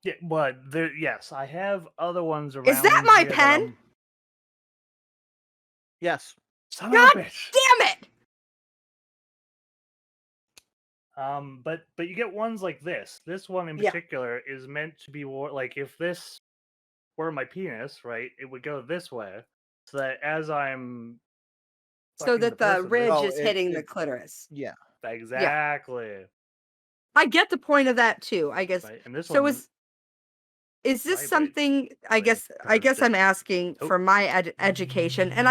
Yeah, but yes, I have other ones Is that around my here that pen? I'm. Yes. Son of a God bitch. damn it! But you get ones like this. This one in Yeah. particular is meant to be like if this were my penis, right? It would go this way, so that as I'm So fucking the that the person, this ridge Oh, is hitting the clitoris. yeah. Yeah. exactly I get the point of that too, I guess. right, and this So one is this vibrates something when it I turns guess this. I'm asking Oh, for my education and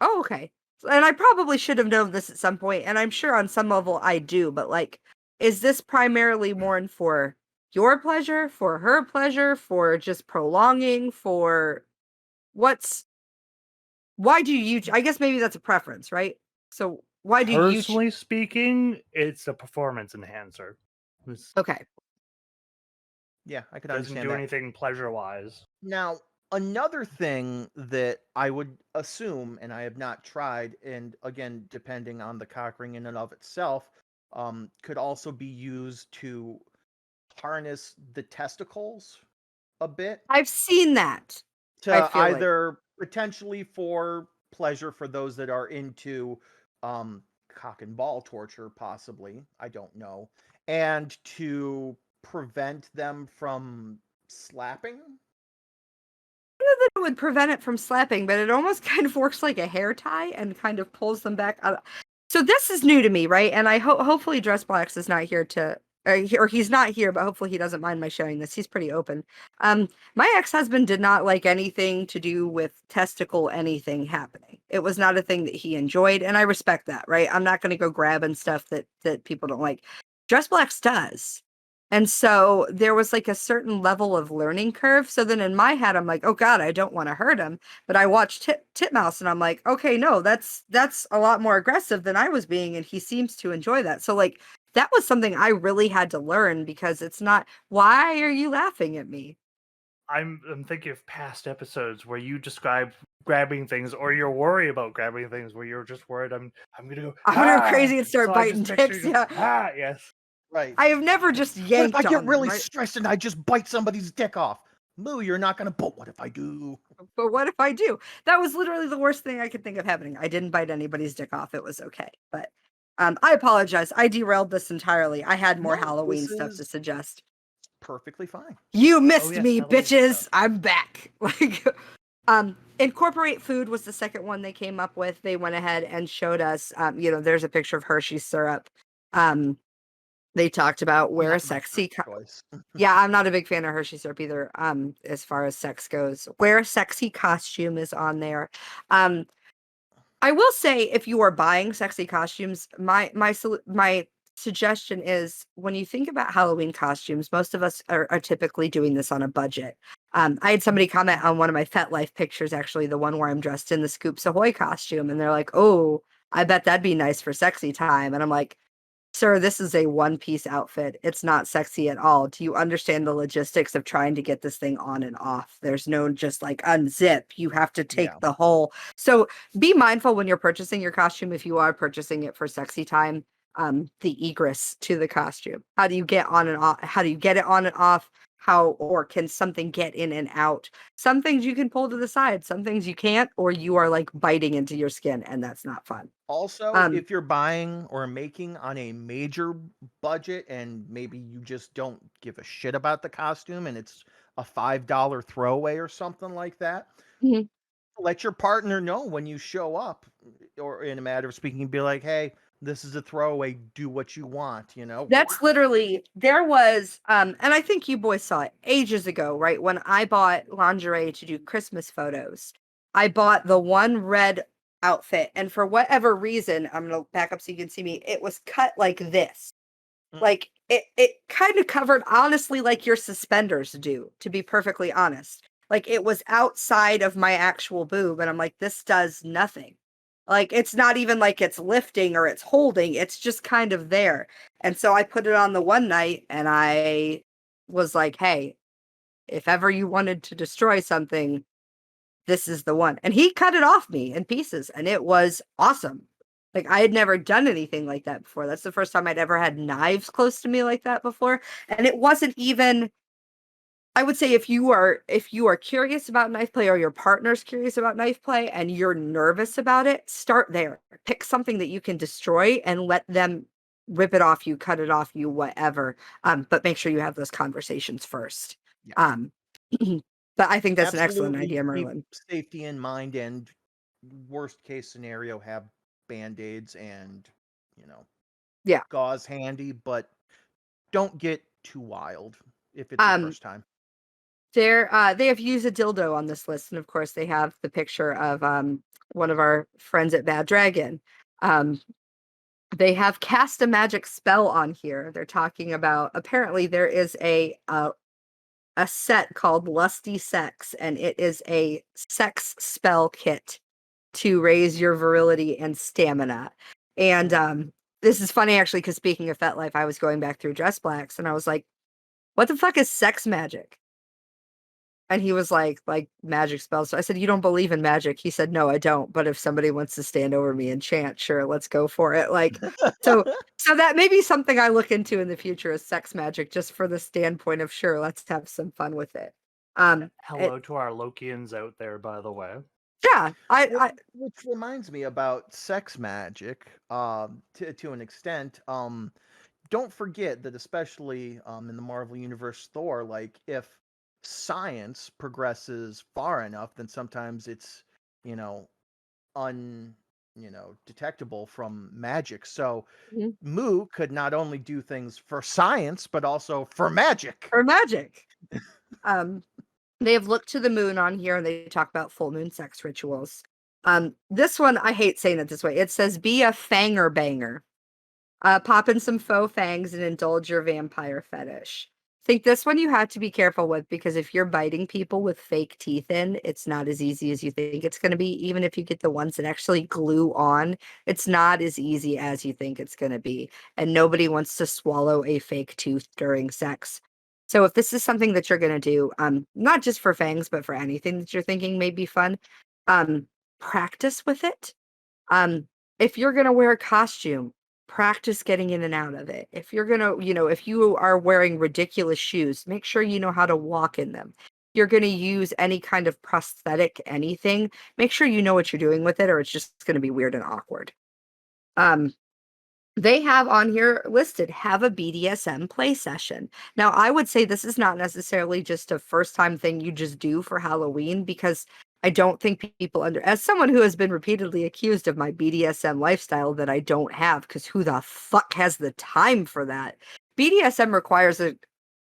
oh okay. And I probably should have known this at some point and I'm sure on some level I do, but like is this primarily more for your pleasure, for her pleasure, for just prolonging, for what's why do you I guess maybe that's a preference, right? So why do you personally speaking, it's a performance enhancer. This okay. Yeah, I could doesn't understand do that. anything pleasure wise. Now, another thing that I would assume, and I have not tried, and again, depending on the cock ring in and of itself, could also be used to harness the testicles a bit I've seen that. I to feel like either potentially for pleasure for those that are into cock and ball torture, possibly, I don't know, and to prevent them from slapping. that it would prevent it from slapping, but it almost kind of works like a hair tie and kind of pulls them back out. So this is new to me, right? And I hopefully Dress Blacks is not here to or he's not here, but hopefully he doesn't mind my showing this. He's pretty open. My ex-husband did not like anything to do with testicle anything happening. It was not a thing that he enjoyed, and I respect that, right? I'm not going to go grabbing stuff that people don't like. Dress Blacks does. And so there was like a certain level of learning curve. So then in my head, I'm like, oh God, I don't want to hurt him. But I watched Titmouse and I'm like, okay, no, that's a lot more aggressive than I was being. And he seems to enjoy that. So like that was something I really had to learn because it's not, why are you laughing at me? I'm thinking of past episodes where you described grabbing things, or your worry about grabbing things, where you're just worried I'm gonna go crazy and start so I biting just picture dicks. you Yeah, yes. Right. I have never just What if I yanked get on them, really right? stressed and I just bite somebody's dick off? Moo, you're not gonna. But what if I do? But what if I do? That was literally the worst thing I could think of happening. I didn't bite anybody's dick off. It was okay. But I apologize. I derailed this entirely. I had more No, Halloween this stuff to is suggest. perfectly fine. You Oh missed yes, me, Halloween bitches. stuff. I'm back. Like, incorporate food was the second one they came up with. They went ahead and showed us, there's a picture of Hershey syrup. They talked about wear a Not my sexy first choice. Yeah, I'm not a big fan of Hershey syrup either, as far as sex goes. Wear a sexy costume is on there. Um, I will say if you are buying sexy costumes, my suggestion is when you think about Halloween costumes, most of us are typically doing this on a budget. I had somebody comment on one of my FetLife pictures, actually, the one where I'm dressed in the Scoops Ahoy costume, and they're like, "Oh, I bet that'd be nice for sexy time." And I'm like, "Sir, this is a one-piece outfit. It's not sexy at all. Do you understand the logistics of trying to get this thing on and off? There's no just like unzip. You have to Yeah. take the whole." So be mindful when you're purchasing your costume if you are purchasing it for sexy time. The egress to the costume. How do you get on and off? How do you get it on and off? How or can something get in and out? Some things you can pull to the side, some things you can't, or you are like biting into your skin, and that's not fun. Also, Um, if you're buying or making on a major budget and maybe you just don't give a shit about the costume and it's a $5 throwaway or something like that, mhm. let your partner know when you show up, or in a matter of speaking, be like, hey, this is a throwaway, do what you want, you know? That's literally there was and I think you boys saw it ages ago, right? When I bought lingerie to do Christmas photos. I bought the one red outfit and for whatever reason, I'm going to back up so you can see me. It was cut like this. Mm. Like it kind of covered honestly like your suspenders do, to be perfectly honest. Like it was outside of my actual boob and I'm like this does nothing. Like it's not even like it's lifting or it's holding, it's just kind of there. And so I put it on the one night and I was like, "Hey, if ever you wanted to destroy something, this is the one." And he cut it off me in pieces and it was awesome. Like I had never done anything like that before. That's the first time I'd ever had knives close to me like that before. And it wasn't even I would say if you are curious about knife play or your partner's curious about knife play and you're nervous about it, start there. Pick something that you can destroy and let them rip it off you, cut it off you, whatever. But make sure you have those conversations first. Yeah. Um, but I think that's an excellent Absolutely idea, keep Merlin. safety in mind and worst case scenario, have band-aids and, you know, Yeah. gauze handy, but don't get too wild if it's your Um, first time. they have used a dildo on this list, and of course they have the picture of one of our friends at Bad Dragon. Um, they have cast a magic spell on here. They're talking about apparently there is a set called Lusty Sex, and it is a sex spell kit to raise your virility and stamina. And this is funny actually, because speaking of FetLife, I was going back through Dress Blacks and I was like, what the fuck is sex magic? And he was like magic spells. So I said, "You don't believe in magic?" He said, "No, I don't. But if somebody wants to stand over me and chant, sure, let's go for it." Like, so so that may be something I look into in the future is sex magic, just for the standpoint of sure, let's have some fun with it. Hello to our Lokians out there, by the way. Yeah, Which reminds me about sex magic, to an extent. Don't forget that, especially in the Marvel Universe, Thor, like if science progresses far enough, then sometimes it's, you know, detectable from magic. So Mhm. Moo could not only do things for science, but also for magic. Or magic. Um, they have looked to the moon on here and they talk about full moon sex rituals. This one, I hate saying it this way. It says be a fanger banger. Pop in some faux fangs and indulge your vampire fetish. Think this one you have to be careful with because if you're biting people with fake teeth in, it's not as easy as you think it's going to be. Even if you get the ones that actually glue on, it's not as easy as you think it's going to be. And nobody wants to swallow a fake tooth during sex. So if this is something that you're going to do, not just for fangs, but for anything that you're thinking may be fun, Practice with it. If you're going to wear a costume, practice getting in and out of it. If you're going to, if you are wearing ridiculous shoes, make sure you know how to walk in them. You're going to use any kind of prosthetic, anything, make sure you know what you're doing with it, or it's just going to be weird and awkward. They have on here listed, have a BDSM play session. Now, I would say this is not necessarily just a first time thing you just do for Halloween, because I don't think people as someone who has been repeatedly accused of my BDSM lifestyle that I don't have, because who the fuck has the time for that? BDSM requires a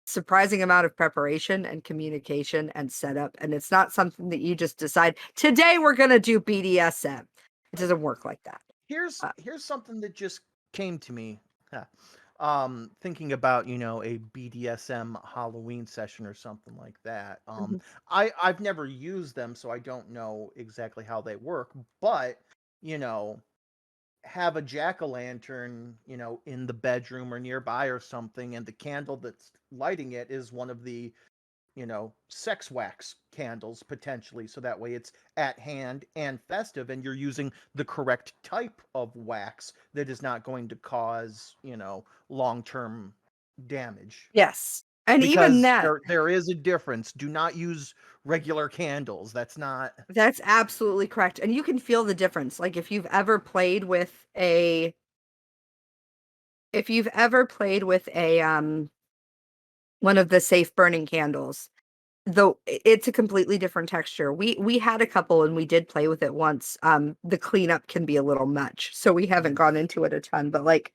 surprising amount of preparation and communication and setup, and it's not something that you just decide, today we're going to do BDSM. It doesn't work like that. Here's something that just came to me. Thinking about, a BDSM Halloween session or something like that. Mhm. I've never used them, so I don't know exactly how they work, but, have a jack-o'-lantern, in the bedroom or nearby or something, and the candle that's lighting it is one of the, sex wax candles potentially, so that way it's at hand and festive, and you're using the correct type of wax that is not going to cause, long-term damage. Yes. And even Because that, there is a difference. Do not use regular candles. That's not. that's absolutely correct. And you can feel the difference. Like if you've ever played with a one of the safe burning candles, though it's a completely different texture. We had a couple and we did play with it once. The cleanup can be a little much, so we haven't gone into it a ton, but like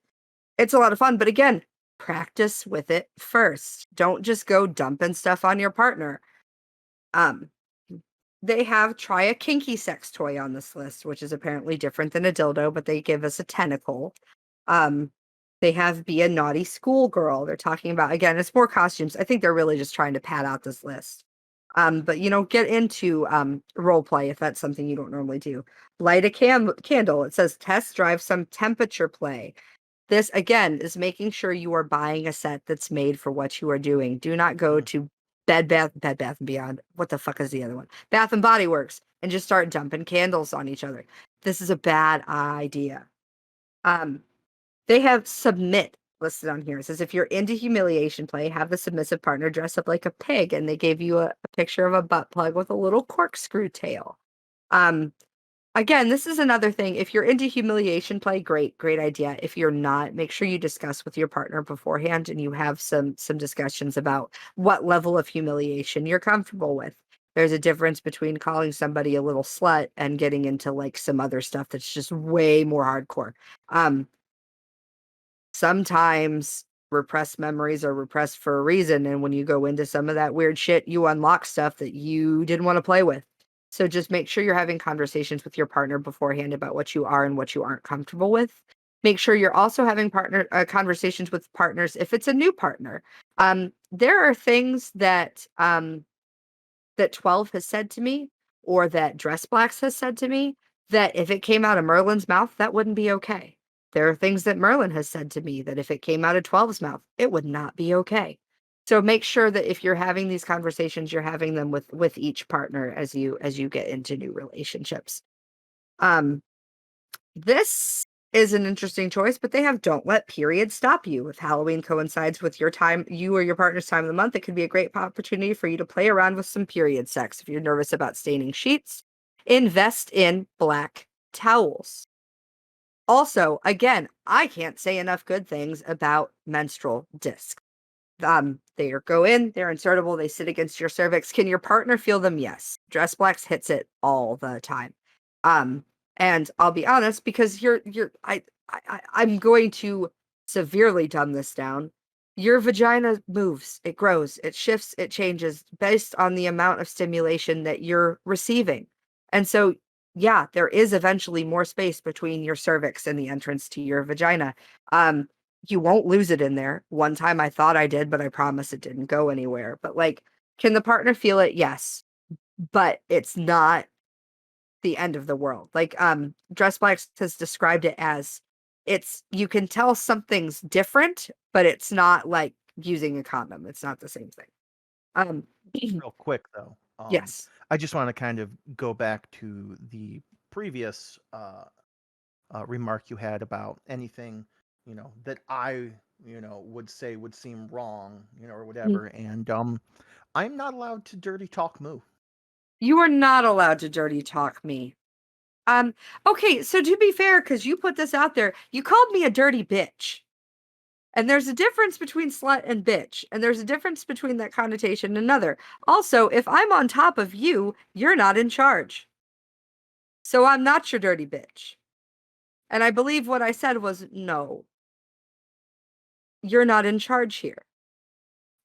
it's a lot of fun. But again, practice with it first. Don't just go dumping stuff on your partner. Um, they have try a kinky sex toy on this list, which is apparently different than a dildo, but they give us a tentacle. Um, they have be a naughty schoolgirl. They're talking about, again, it's more costumes. I think they're really just trying to pad out this list. But get into role play if that's something you don't normally do. Light a candle. It says test drive some temperature play. This again is making sure you are buying a set that's made for what you are doing. Do not go Mm. to Bed Bath and Beyond. What the fuck is the other one? Bath and Body Works, and just start dumping candles on each other. This is a bad idea. They have submit listed on here. It says if you're into humiliation play, have the submissive partner dress up like a pig, and they gave you a picture of a butt plug with a little corkscrew tail. Again, this is another thing. If you're into humiliation play, great idea. If you're not, make sure you discuss with your partner beforehand and you have some discussions about what level of humiliation you're comfortable with. There's a difference between calling somebody a little slut and getting into like some other stuff that's just way more hardcore. Sometimes repressed memories are repressed for a reason, and when you go into some of that weird shit, you unlock stuff that you didn't want to play with. So just make sure you're having conversations with your partner beforehand about what you are and what you aren't comfortable with. Make sure you're also having conversations with partners if it's a new partner. There are things that that 12 has said to me, or that Dress Blacks has said to me, that if it came out of Merlin's mouth, that wouldn't be okay. There are things that Merlin has said to me that if it came out of 12's mouth, it would not be okay. So make sure that if you're having these conversations, you're having them with each partner as you get into new relationships. This is an interesting choice, but they have don't let periods stop you. If Halloween coincides with you or your partner's time of the month, it could be a great opportunity for you to play around with some period sex. If you're nervous about staining sheets, invest in black towels. Also, again, I can't say enough good things about menstrual discs. They go in, they're insertable, they sit against your cervix. Can your partner feel them? Yes. Dress Blacks hits it all the time. And I'll be honest, because I'm going to severely dumb this down. Your vagina moves, it grows, it shifts, it changes based on the amount of stimulation that you're receiving. And so, yeah, there is eventually more space between your cervix and the entrance to your vagina. You won't lose it in there. One time I thought I did, but I promise it didn't go anywhere. But like, can the partner feel it? Yes. But it's not the end of the world. Like, Dress Blacks has described it as you can tell something's different, but it's not like using a condom. It's not the same thing. Um Real quick though. Yes. I just want to kind of go back to the previous remark you had about anything, that I, would say would seem wrong, or Mm. whatever. And I'm not allowed to dirty talk Moo. You are not allowed to dirty talk me. Um, okay, so to be fair, because you put this out there, you called me a dirty bitch. And there's a difference between slut and bitch, and there's a difference between that connotation and another. Also, if I'm on top of you, you're not in charge. So I'm not your dirty bitch. And I believe what I said was, no, you're not in charge here.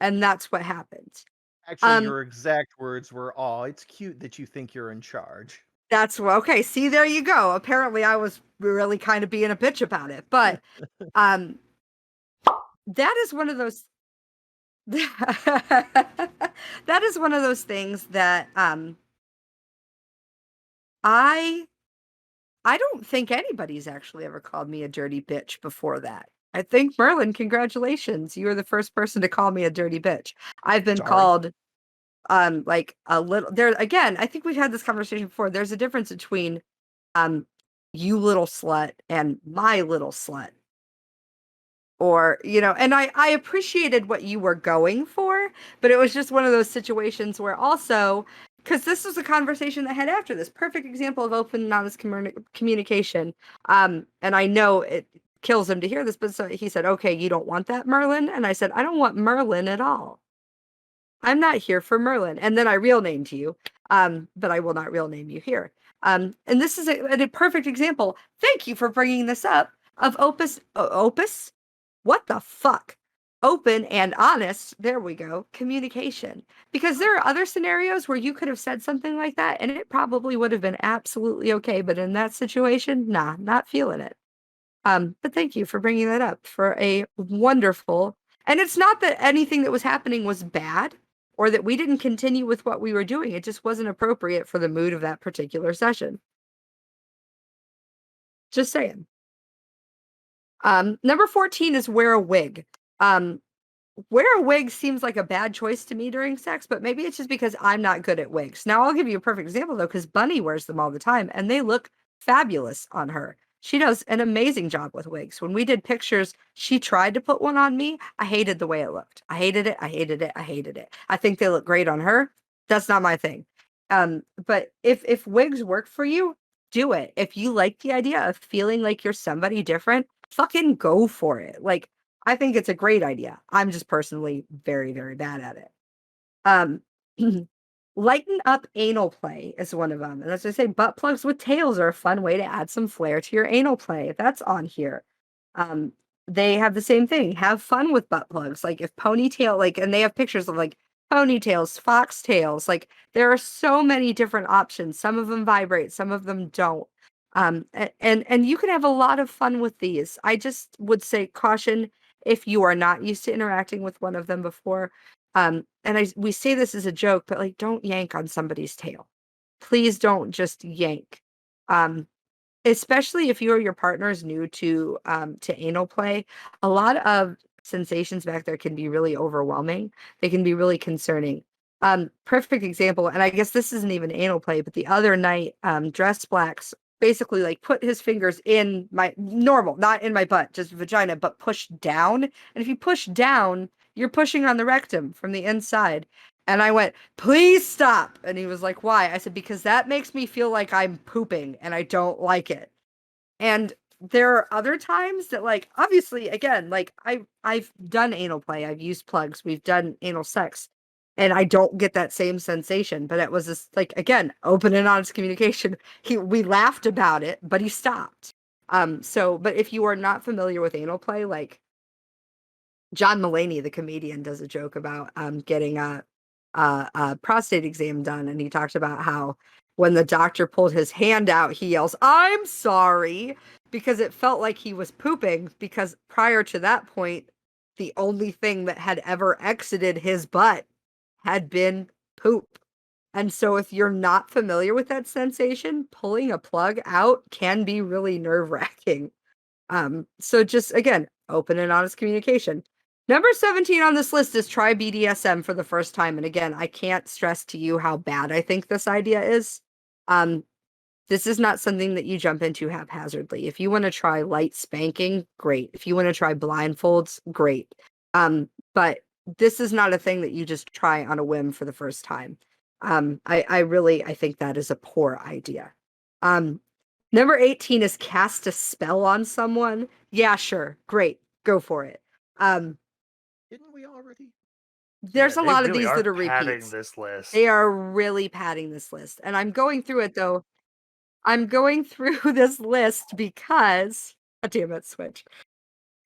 And that's what happened. Actually, Um, your exact words were, "Oh, it's cute that you think you're in charge." that's what, okay, see, there you go. Apparently I was really kind of being a bitch about it. But um that is one of those that is one of those things that I I don't think anybody's actually ever called me a dirty bitch before that. I think Merlin, congratulations. You were the first person to call me a dirty bitch. I've been Sorry. called like a little there again, I think we've had this conversation before. There's a difference between um you little slut and my little slut. Or, and I appreciated what you were going for, but it was just one of those situations where also, because this was a conversation that had after this perfect example of open and honest communication. And I know it kills him to hear this, but so he said, okay, you don't want that, Merlin? And I said, I don't want Merlin at all. I'm not here for Merlin. And then I real named you, but I will not real name you here. And this is a perfect example. Thank you for bringing this up of opus. What the fuck? Open and honest, there we go, communication. Because there are other scenarios where you could have said something like that and it probably would have been absolutely okay. But in that situation, nah, not feeling it. But thank you for bringing that up for a wonderful. And it's not that anything that was happening was bad or that we didn't continue with what we were doing. It just wasn't appropriate for the mood of that particular session. Just saying. Number 14 is wear a wig. Wear a wig seems like a bad choice to me during sex, but maybe it's just because I'm not good at wigs. Now, I'll give you a perfect example, though, because Bunny wears them all the time, and they look fabulous on her. She does an amazing job with wigs. When we did pictures, she tried to put one on me. I hated the way it looked. I hated it. I hated it. I hated it. I think they look great on her. That's not my thing. But if wigs work for you, do it. If you like the idea of feeling like you're somebody different, fucking go for it. Like, I think it's a great idea. I'm just personally very, very bad at it. Um, lighten up anal play is one of them. And as I say, butt plugs with tails are a fun way to add some flair to your anal play. That's on here. Um, they have the same thing. Have fun with butt plugs. Like if ponytail, like, and they have pictures of like ponytails, foxtails. Like there are so many different options. Some of them vibrate, some of them don't. And you can have a lot of fun with these. I just would say caution if you are not used to interacting with one of them before. And we say this as a joke, but like, don't yank on somebody's tail. Please don't just yank. Um, Especially if you or your partner is new to anal play. A lot of sensations back there can be really overwhelming. They can be really concerning. Perfect example, and I guess this isn't even anal play, but the other night, Dress Blacks basically like put his fingers in my normal, not in my butt, just vagina, but push down. And if you push down, you're pushing on the rectum from the inside. And I went, please stop. And he was like, why? I said, because that makes me feel like I'm pooping and I don't like it. And there are other times that like, obviously, again, like I've done anal play. I've used plugs. We've done anal sex. And I don't get that same sensation. But it was this like, again, open and honest communication. We laughed about it, but he stopped. But if you are not familiar with anal play, like John Mulaney, the comedian, does a joke about getting a prostate exam done, and he talked about how when the doctor pulled his hand out, he yells, "I'm sorry," because it felt like he was pooping. Because prior to that point, the only thing that had ever exited his butt had been poop. And so, if you're not familiar with that sensation, pulling a plug out can be really nerve wracking. So just again, open and honest communication. Number 17 on this list is try BDSM for the first time. And again, I can't stress to you how bad I think this idea is. This is not something that you jump into haphazardly. If you want to try light spanking, great. If you want to try blindfolds, great. But this is not a thing that you just try on a whim for the first time. I think that is a poor idea. Number 18 is cast a spell on someone. Yeah, sure. Great. Go for it. Didn't we already? There's Yeah, a they lot of really these are that are padding repeats. this list. They are really padding this list. And I'm going through it though. I'm going through this list because, oh, damn it, Switch.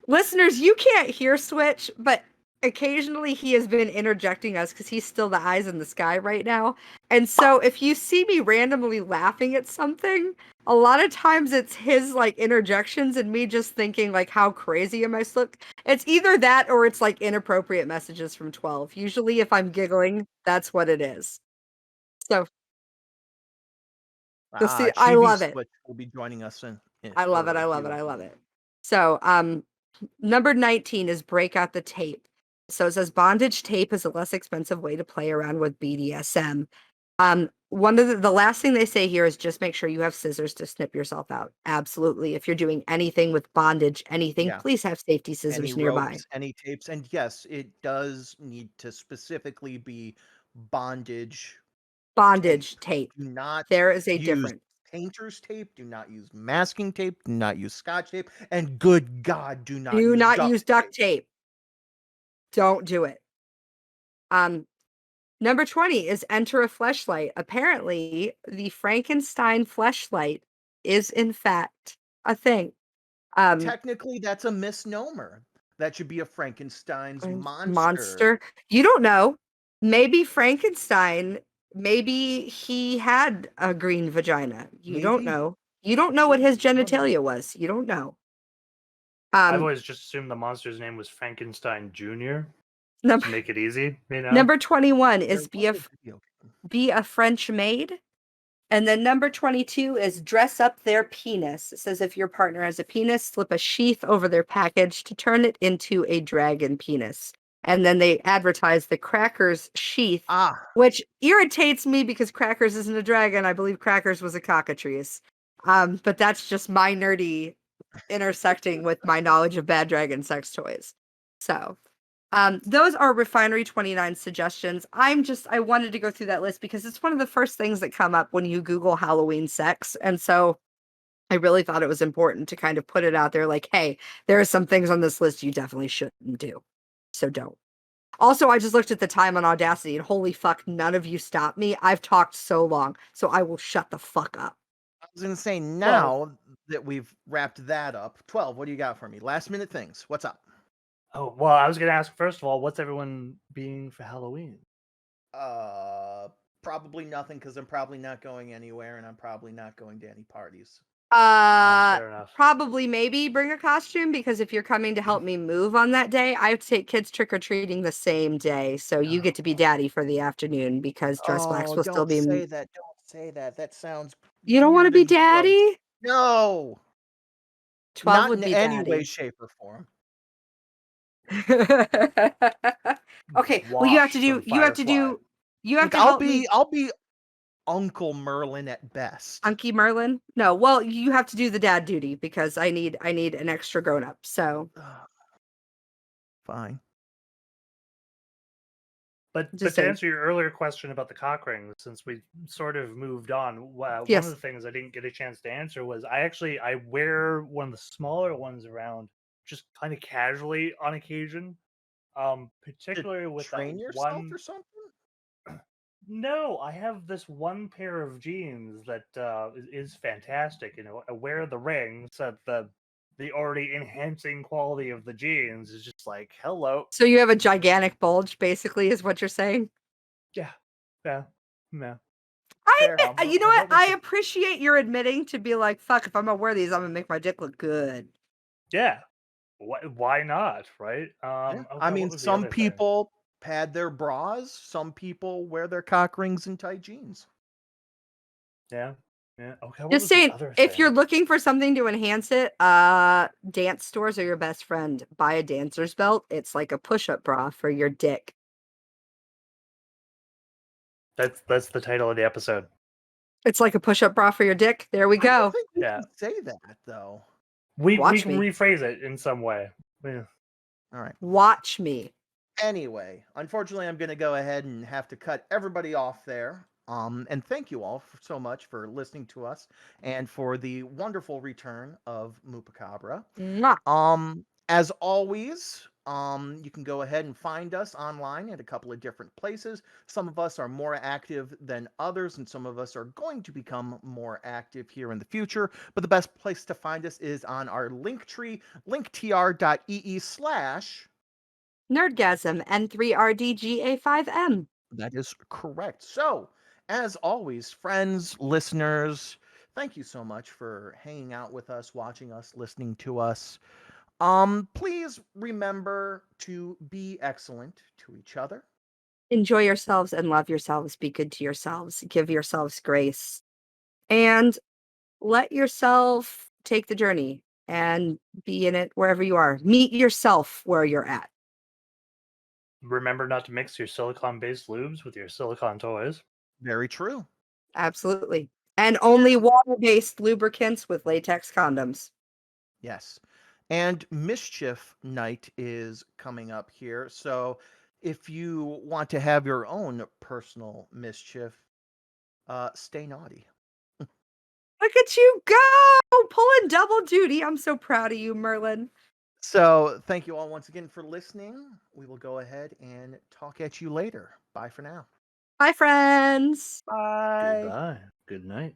Listeners, you can't hear Switch, but occasionally he has been interjecting us because he's still the eyes in the sky right now. And so if you see me randomly laughing at something, a lot of times it's his like interjections and me just thinking like, how crazy am I look? It's either that or it's like inappropriate messages from 12. Usually if I'm giggling, that's what it is. So you'll see, I Chibi love it. Switch will be joining us in I love it. I early. love it. I love it. So, number 19 is break out the tape. So it says bondage tape is a less expensive way to play around with BDSM. One of the last thing they say here is just make sure you have scissors to snip yourself out. Absolutely. If you're doing anything with bondage, anything, Yeah. please have safety Any scissors nearby. ropes, any tapes, and yes, it does need to specifically be bondage tape. Bondage tape. Do not There is a use difference. painter's tape, do not use masking tape, do not use scotch tape, and good God, do not Do use not duct use duct tape. tape. Don't do it. Number 20 is enter a fleshlight. Apparently, the Frankenstein fleshlight is in fact a thing. Technically, that's a misnomer. That should be a Frankenstein's monster. Monster. You don't know. Maybe Frankenstein, maybe he had a green vagina. You don't Maybe. know. You don't know what his You don't know. genitalia was. You don't know. I've always just assumed the monster's name was Frankenstein Jr. Number, to make it easy, you know? number 21 There is was a video game. be a French maid. And then number 22 is dress up their penis. It says if your partner has a penis, slip a sheath over their package to turn it into a dragon penis. And then they advertise the Crackers sheath, which irritates me because Crackers isn't a dragon. I believe Crackers was a cockatrice. But that's just my nerdy intersecting with my knowledge of bad dragon sex toys. So those are Refinery 29 suggestions. I wanted to go through that list because it's one of the first things that come up when you Google Halloween sex. And so I really thought it was important to kind of put it out there like, hey, there are some things on this list you definitely shouldn't do. So don't. Also, I just looked at the time on Audacity and holy fuck, none of you stopped me. I've talked so long, so I will shut the fuck up. I was going to say, now that we've wrapped that up, 12, what do you got for me? Last minute things. What's up? Oh, well, I was going to ask, first of all, what's everyone being for Halloween? Probably nothing because I'm probably not going anywhere and I'm probably not going to any parties. Fair enough. Probably maybe bring a costume because if you're coming to help me move on that day, I have to take kids trick-or-treating the same day. So you get to be daddy for the afternoon because dress blacks will still be. Don't say that. Don't say that. That sounds. You don't want to be daddy? No. 12 not would in be any daddy. way, shape, or form. Okay. Well, you have to I'll help me. I'll be Uncle Merlin at best. Unky Merlin? No. Well, you have to do the dad duty because I need an extra grown up. So fine. But to answer your earlier question about the cock rings, since we sort of moved on, one of the things I didn't get a chance to answer was I wear one of the smaller ones around just kind of casually on occasion, particularly to with train that yourself one. Or something. No, I have this one pair of jeans that is fantastic. You know, I wear the rings that the already enhancing quality of the jeans is just like, hello. So you have a gigantic bulge, basically, is what you're saying? Yeah. You know what? I appreciate your admitting to be like, fuck, if I'm gonna wear these, I'm gonna make my dick look good. Yeah. Why not, right? I mean, some people pad their bras. Some people wear their cock rings in tight jeans. Yeah. Yeah. Okay. What Just was the saying, other if thing? you're looking for something to enhance it, dance stores are your best friend. Buy a dancer's belt. It's like a push-up bra for your dick. That's the title of the episode. It's like a push-up bra for your dick. There we I don't go. think we Yeah. can say that though. We Watch can me. rephrase it in some way. Yeah. All right. Watch me. Anyway, unfortunately, I'm going to go ahead and have to cut everybody off there. And thank you all so much for listening to us and for the wonderful return of Mupacabra. Mwah. As always, you can go ahead and find us online at a couple of different places. Some of us are more active than others, and some of us are going to become more active here in the future. But the best place to find us is on our Linktree, linktr.ee/ NerdGasm N3RDGA5M. That is correct. So, as always, friends, listeners, thank you so much for hanging out with us, watching us, listening to us. Please remember to be excellent to each other. Enjoy yourselves and love yourselves. Be good to yourselves. Give yourselves grace. And let yourself take the journey and be in it wherever you are. Meet yourself where you're at. Remember not to mix your silicone-based lubes with your silicone toys. Very true. Absolutely. And only water-based lubricants with latex condoms. Yes. And Mischief Night is coming up here. So, if you want to have your own personal mischief, stay naughty. Look at you go! Pulling double duty. I'm so proud of you, Merlin. So, thank you all once again for listening. We will go ahead and talk at you later. Bye for now. Bye, friends. Bye. Goodbye. Good night.